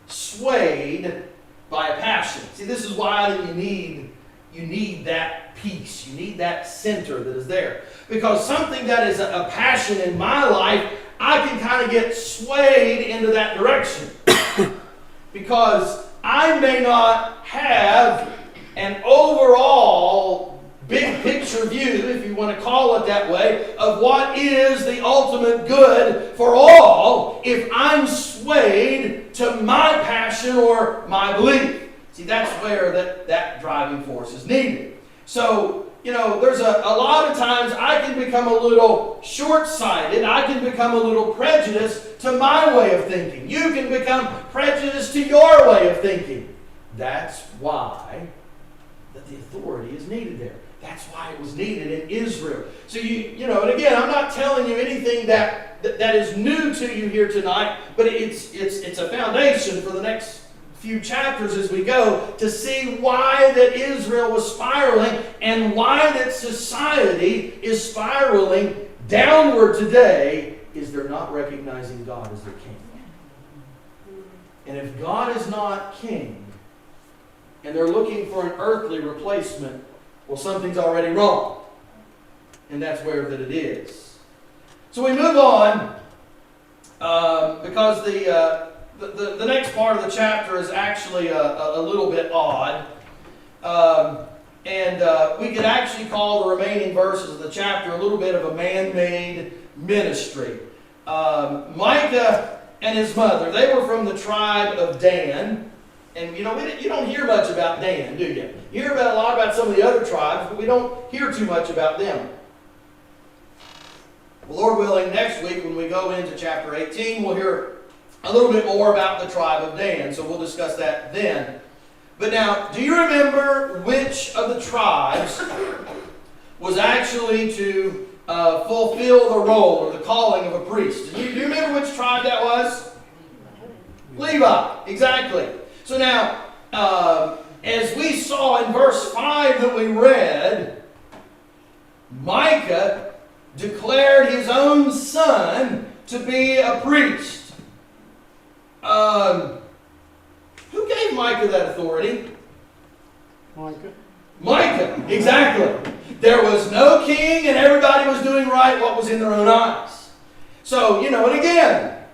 swayed by a passion. See, this is why you need that peace. You need that center that is there. Because something that is a passion in my life, I can kind of get swayed into that direction. Because I may not have an overall big picture view, if you want to call it that way, of what is the ultimate good for all if I'm swayed to my passion or my belief. See, that's where that driving force is needed. So, you know, there's a lot of times I can become a little short-sighted. I can become a little prejudiced to my way of thinking. You can become prejudiced to your way of thinking. That's why that the authority is needed there. That's why it was needed in Israel. So you know, and again, I'm not telling you anything that is new to you here tonight, but it's a foundation for the next few chapters as we go to see why that Israel was spiraling and why that society is spiraling downward today is they're not recognizing God as their king. And if God is not king and they're looking for an earthly replacement, well, something's already wrong. And that's where that it is. So we move on because the next part of the chapter is actually a little bit odd. We could actually call the remaining verses of the chapter a little bit of a man-made ministry. Micah and his mother, they were from the tribe of Dan. And you know, you don't hear much about Dan, do you? You hear a lot about some of the other tribes, but we don't hear too much about them. Well, Lord willing, next week when we go into chapter 18, we'll hear a little bit more about the tribe of Dan, so we'll discuss that then. But now, do you remember which of the tribes was actually to fulfill the role or the calling of a priest? Do you remember which tribe that was? Levi, exactly. So now, as we saw in verse 5 that we read, Micah declared his own son to be a priest. Who gave Micah that authority? Micah. Micah, exactly. There was no king and everybody was doing right what was in their own eyes. So, and again,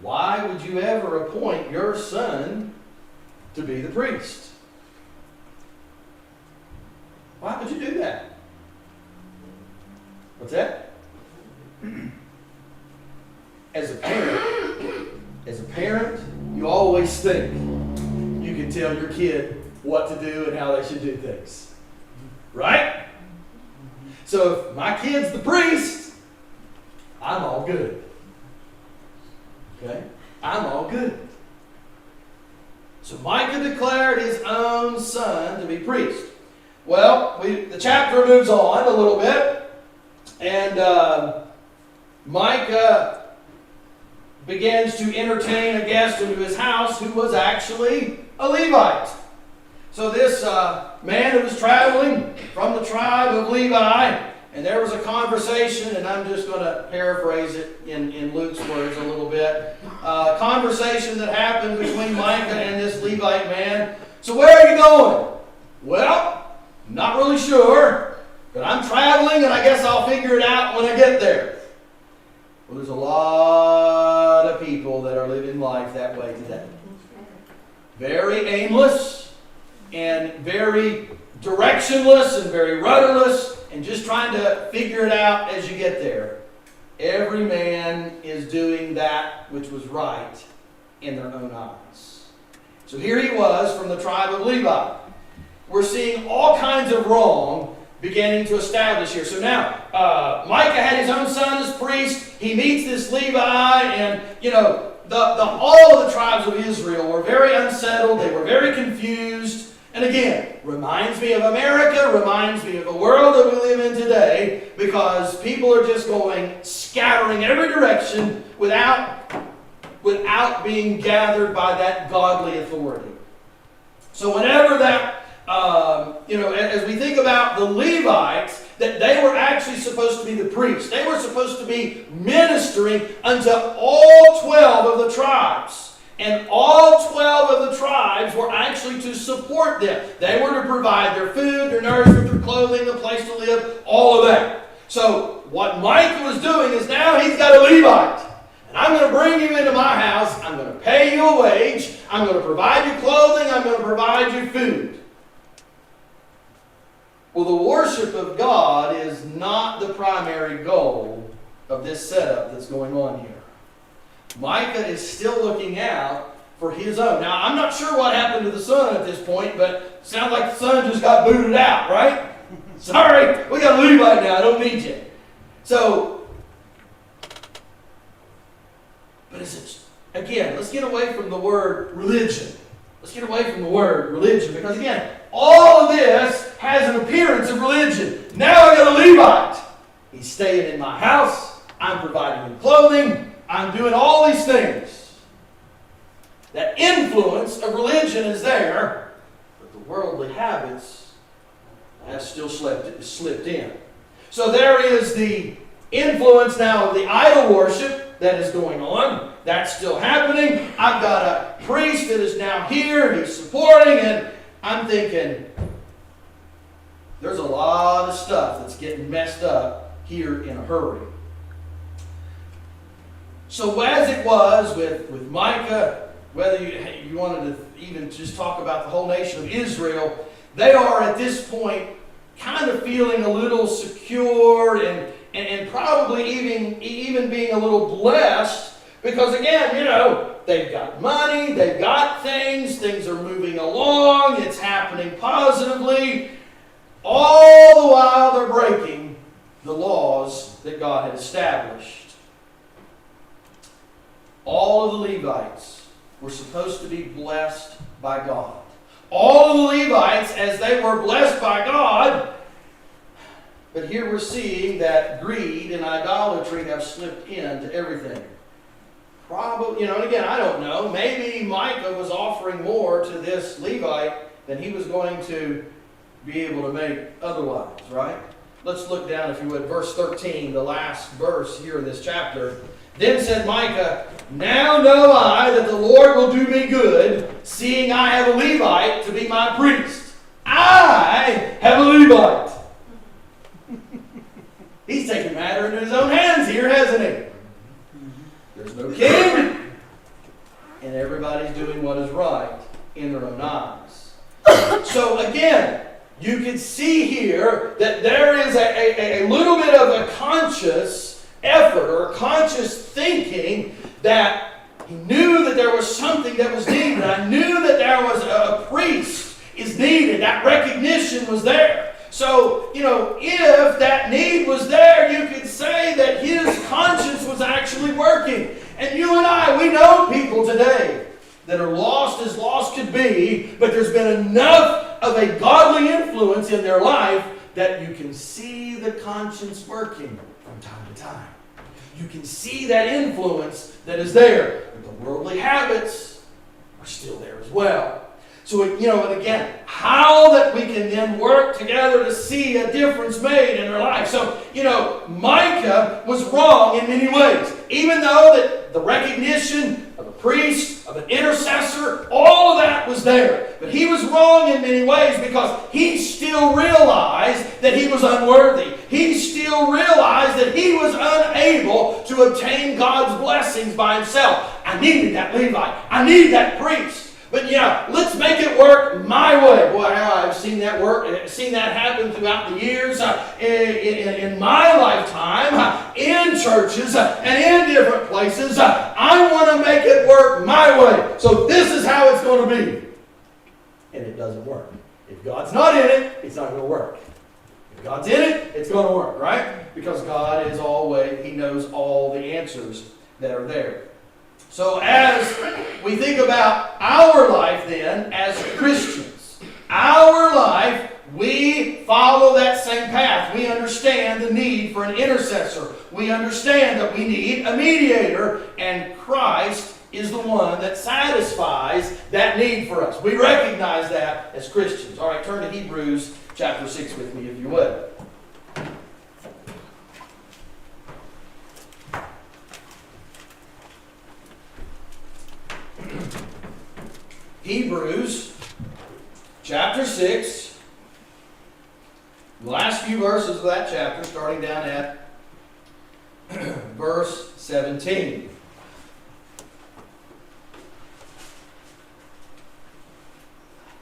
why would you ever appoint your son to be the priest? Why would you do that? What's that? As a parent, you always think you can tell your kid what to do and how they should do things. Right? So if my kid's the priest, I'm all good. Okay? I'm all good. So Micah declared his own son to be priest. Well, the chapter moves on a little bit, and Micah begins to entertain a guest into his house who was actually a Levite. So this man who was traveling from the tribe of Levi, and there was a conversation, and I'm just going to paraphrase it in Luke's words a little bit. Conversation that happened between Micah and this Levite man. So where are you going? Well, not really sure, but I'm traveling and I guess I'll figure it out when I get there. Well, there's a lot of people that are living life that way today. Very aimless and very directionless and very rudderless and just trying to figure it out as you get there. Every man is doing that which was right in their own eyes. So here he was from the tribe of Levi. We're seeing all kinds of wrong beginning to establish here. So now, Micah had his own son as priest. He meets this Levi, and all of the tribes of Israel were very unsettled. They were very confused. And again, reminds me of America, reminds me of the world that we live in today, because people are just scattering every direction without being gathered by that godly authority. So whenever that, as we think about the Levites, that they were actually supposed to be the priests. They were supposed to be ministering unto all 12 of the tribes. And all 12 of the tribes were actually to support them. They were to provide their food, their nourishment, their clothing, a place to live, all of that. So what Micah was doing is now he's got a Levite. And I'm going to bring you into my house. I'm going to pay you a wage. I'm going to provide you clothing. I'm going to provide you food. Well, the worship of God is not the primary goal of this setup that's going on here. Micah is still looking out for his own. Now, I'm not sure what happened to the son at this point, but it sounds like the son just got booted out, right? Sorry, we got a Levite now. I don't need you. So, but again, let's get away from the word religion. Let's get away from the word religion, because again, all of this has an appearance of religion. Now I got a Levite. He's staying in my house. I'm providing him clothing. I'm doing all these things. That influence of religion is there, but the worldly habits have still slipped in. So there is the influence now of the idol worship that is going on. That's still happening. I've got a priest that is now here. He's supporting, and I'm thinking, there's a lot of stuff that's getting messed up here in a hurry. So as it was with Micah, whether you wanted to even just talk about the whole nation of Israel, they are at this point kind of feeling a little secure and probably even being a little blessed, because again, they've got money, they've got things are moving along, it's happening positively, all the while they're breaking the laws that God had established. All of the Levites were supposed to be blessed by God. All of the Levites, as they were blessed by God, but here we're seeing that greed and idolatry have slipped into everything. Probably, and again, I don't know. Maybe Micah was offering more to this Levite than he was going to be able to make otherwise, right? Let's look down, if you would, verse 13, the last verse here in this chapter. Then said Micah, now know I that the Lord will do me good, seeing I have a Levite to be my priest. I have a Levite. He's taking matter into his own hands here, hasn't he? There's no king, and everybody's doing what is right in their own eyes. So again, you can see here that there is a little bit of a conscious effort or a conscious thinking that he knew that there was something that was needed. I knew that there was a priest is needed. That recognition was there. So, if that need was there, you could say that his conscience was actually working. And you and I, we know people today that are lost as lost could be, but there's been enough of a godly influence in their life that you can see the conscience working from time to time. You can see that influence that is there. But the worldly habits are still there as well. So, and again, how that we can then work together to see a difference made in our life. So, Micah was wrong in many ways. Even though that the recognition of a priest, of an intercessor, all of that was there. But he was wrong in many ways because he still realized that he was unworthy. He still realized that he was unable to obtain God's blessings by himself. I needed that Levite. I need that priest. But let's make it work my way. Boy, how I've seen that work, seen that happen throughout the years in my lifetime, in churches and in different places. I want to make it work my way. So this is how it's going to be. And it doesn't work. If God's not in it, it's not going to work. If God's in it, it's going to work, right? Because God is always, He knows all the answers that are there. So as we think about our life then as Christians, our life, we follow that same path. We understand the need for an intercessor. We understand that we need a mediator, and Christ is the one that satisfies that need for us. We recognize that as Christians. All right, turn to Hebrews chapter 6 with me if you would. Hebrews chapter 6, the last few verses of that chapter, starting down at verse 17.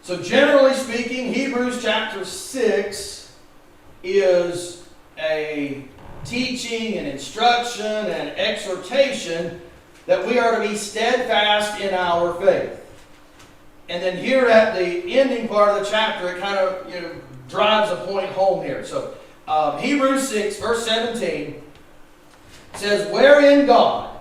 So generally speaking, Hebrews chapter 6 is a teaching and instruction and exhortation that we are to be steadfast in our faith. And then here at the ending part of the chapter, it kind of drives a point home here. So Hebrews 6, verse 17 says, wherein God,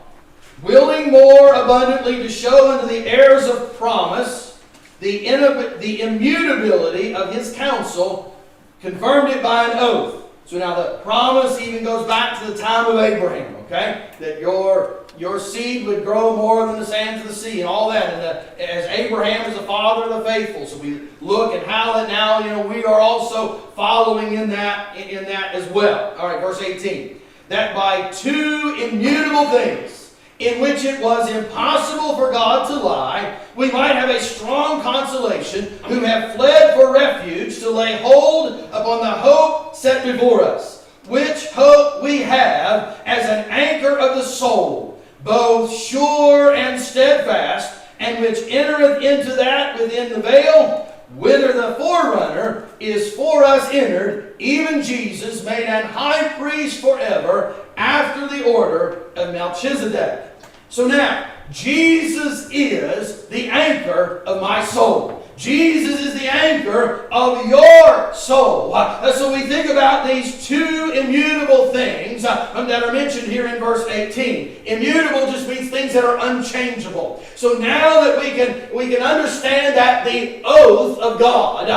willing more abundantly to show unto the heirs of promise the immutability of His counsel, confirmed it by an oath. So now the promise even goes back to the time of Abraham, okay? That your seed would grow more than the sands of the sea and all that. And as Abraham is the father of the faithful, so we look at how that now, we are also following in that as well. All right, verse 18. That by two immutable things, in which it was impossible for God to lie, we might have a strong consolation, who have fled for refuge, to lay hold upon the hope set before us, which hope we have as an anchor of the soul, both sure and steadfast, and which entereth into that within the veil, whither the forerunner is for us entered, even Jesus, made an high priest forever, after the order of Melchizedek. So now, Jesus is the anchor of my soul. Jesus is the anchor of your soul. So we think about these two immutable things that are mentioned here in verse 18. Immutable just means things that are unchangeable. So now that we can understand that the oath of God,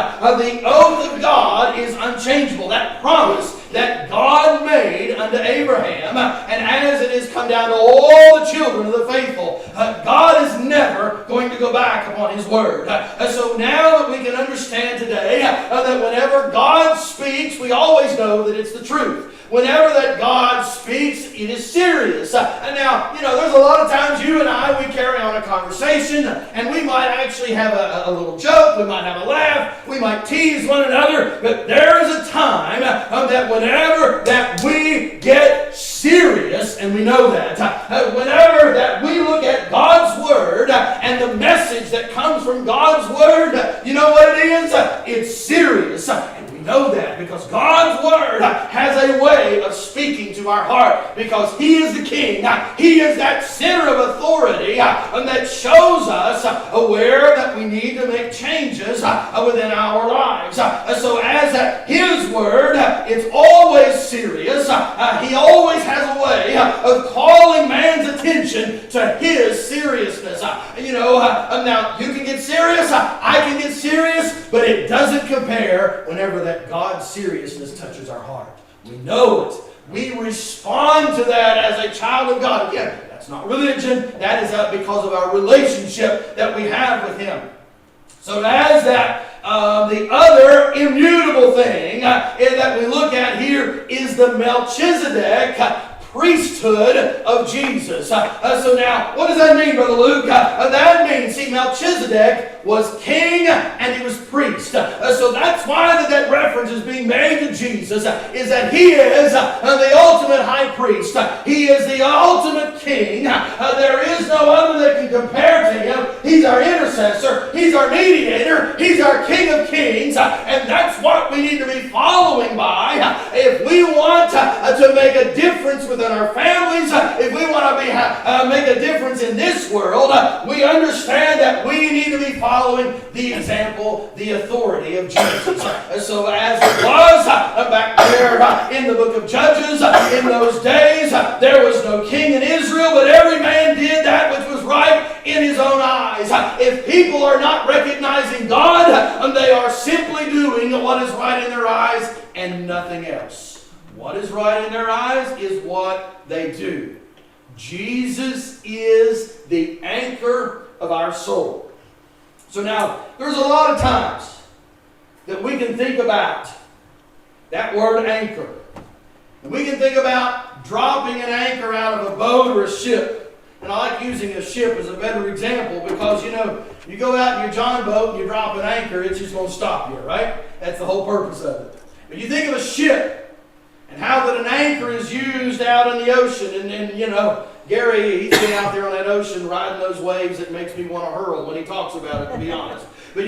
is unchangeable. That promise that God made unto Abraham, and as it has come down to all the children of the faithful, God is never going to go back upon His word. So now that we can understand today that whenever God speaks, we always know that it's the truth. Whenever that God speaks, it is serious. And now, there's a lot of times you and I, we carry on a conversation, and we might actually have a little joke, we might have a laugh, we might tease one another, but there is a time that whenever that we get serious, and we know that, whenever that we look at God's Word and the message that comes from God's Word, you know what it is? It's serious. And we know that because God's Word has a way of speaking to our heart because He is the King. He is that center of authority and that shows us where that we need to make changes within our lives. So as His Word, it's always serious. He always has a way of calling man's attention to His seriousness. Now you can get serious, I can get serious, but it doesn't compare whenever that God's seriousness touches our heart. We know it. We respond to that as a child of God. Again, that's not religion. That is because of our relationship that we have with Him. So as that, the other immutable thing that we look at here is the Melchizedek priesthood of Jesus. So now, what does that mean, Brother Luke? That means, Melchizedek was king and he was priest. So that's why that reference is being made to Jesus, is that He is the ultimate high priest. He is the ultimate king. There is no other that can compare to Him. He's our intercessor. He's our mediator. He's our King of kings. And that's what we need to be following by if we want to make a difference within our families, if we want to make a difference in this world, we understand that we need to be following the example, the authority of Jesus. So as it was back there in the book of Judges, in those days, there was no king in Israel, but every man did that which was right in his own eyes. If people are not recognizing God, they are simply doing what is right in their eyes and nothing else. What is right in their eyes is what they do. Jesus is the anchor of our soul. So now, there's a lot of times that we can think about that word anchor. And we can think about dropping an anchor out of a boat or a ship. And I like using a ship as a better example because, you go out in your John boat and you drop an anchor, it's just going to stop you, right? That's the whole purpose of it. But you think of a ship, and how that an anchor is used out in the ocean. And then, Gary, he's been out there on that ocean riding those waves that makes me want to hurl when he talks about it, to be honest. But,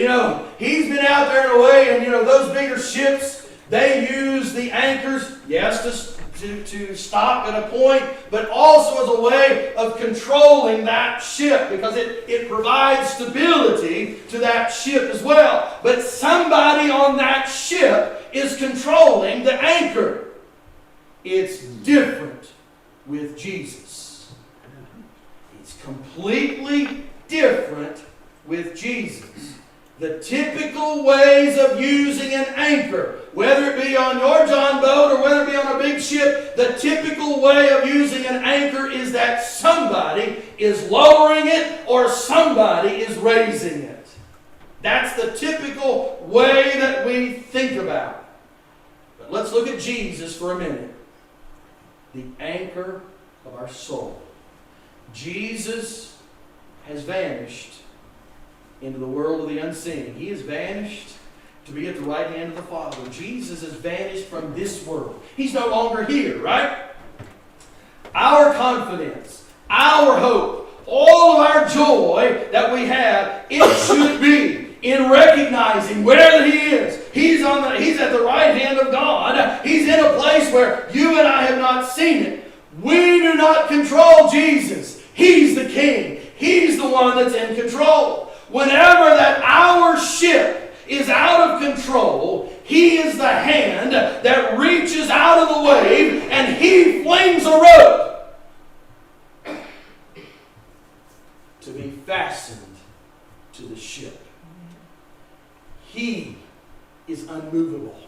he's been out there in a way, and, those bigger ships, they use the anchors, yes, to stop at a point, but also as a way of controlling that ship because it provides stability to that ship as well. But somebody on that ship is controlling the anchor. It's different with Jesus. It's completely different with Jesus. The typical ways of using an anchor, whether it be on your John boat or whether it be on a big ship, the typical way of using an anchor is that somebody is lowering it or somebody is raising it. That's the typical way that we think about it. But let's look at Jesus for a minute. The anchor of our soul. Jesus has vanished into the world of the unseen. He has vanished to be at the right hand of the Father. Jesus has vanished from this world. He's no longer here, right? Our confidence, our hope, all of our joy that we have, it should be in recognizing where He is. He's at the right hand of God. He's in a place where you and I have not seen it. We do not control Jesus. He's the King. He's the one that's in control. Whenever that our ship is out of control, He is the hand that reaches out of the wave and He flings a rope to be fastened to the ship. He is unmovable.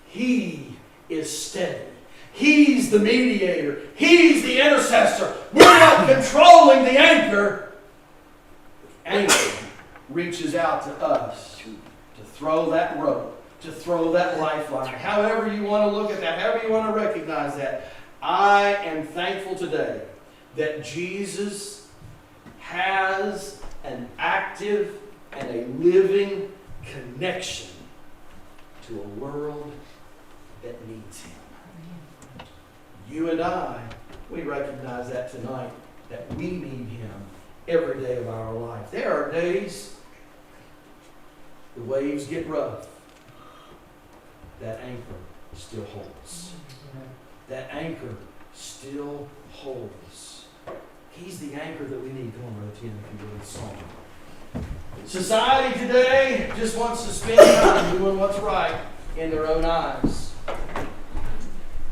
He is steady. He's the mediator. He's the intercessor. We're not controlling the anchor. The anchor reaches out to us to throw that rope to throw that lifeline. However you want to look at that, however you want to recognize that, I am thankful today that Jesus has an active and a living connection to a world that needs Him. You and I, we recognize that tonight, that we need Him every day of our life. There are days the waves get rough. That anchor still holds. That anchor still holds. He's the anchor that we need. Come on, Brother Tim, if you will, this song. Society today just wants to spend time doing what's right in their own eyes.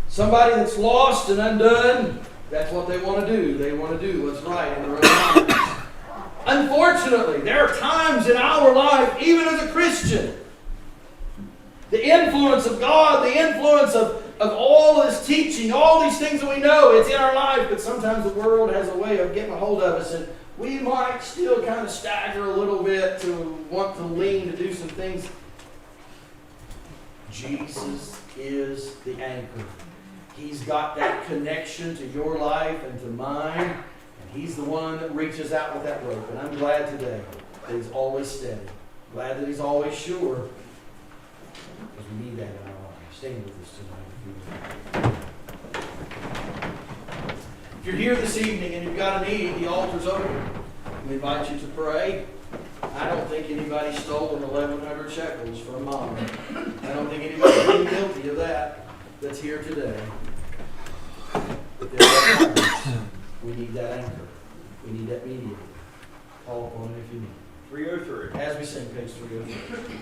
Somebody that's lost and undone, that's what they want to do. They want to do what's right in their own eyes. Unfortunately, there are times in our life, even as a Christian, the influence of God, the influence of all this teaching, all these things that we know, it's in our life, but sometimes the world has a way of getting a hold of us, and we might still kind of stagger a little bit to want to lean to do some things. Jesus is the anchor. He's got that connection to your life and to mine, and He's the one that reaches out with that rope. And I'm glad today that He's always steady. Glad that He's always sure, because we need that in our lives. Stand with us tonight. If you're here this evening and you've got a need, the altar's open. We invite you to pray. I don't think anybody stole 1,100 shekels from Mom. I don't think anybody's been guilty of that that's here today. But there are times we need that anchor. We need that mediator. Call upon it if you need. 303. As we sing, page 303.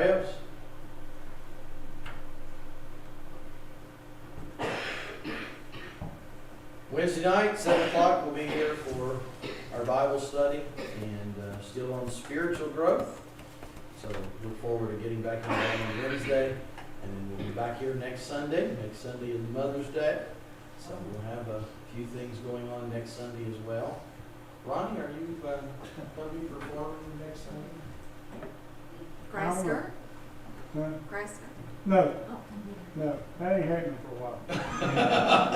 Anybody else? Wednesday night, 7 o'clock, we'll be here for our Bible study and still on spiritual growth. So look forward to getting back into that on Wednesday. And then we'll be back here next Sunday. Next Sunday is Mother's Day. So we'll have a few things going on next Sunday as well. Ronnie, are you going to be performing next Sunday? Grasker? Huh? Grasker. No. No. That ain't happening for a while.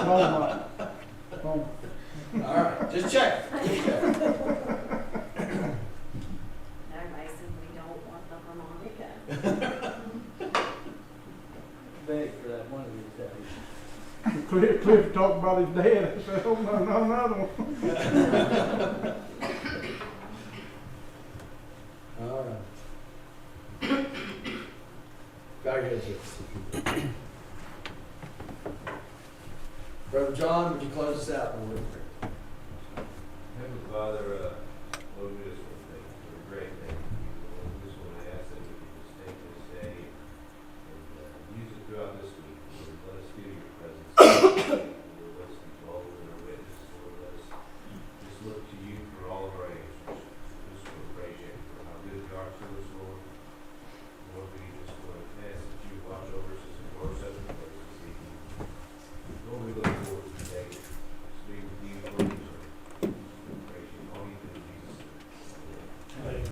No, not. All right, just check. Just check. No, Mason, we don't want the harmonica. Beg for that one of these days. Cliff talked about his dad. I said, oh, no, not another one. All right. Bow your heads with us. Brother John, would you close us out in a word of prayer? Heavenly Father,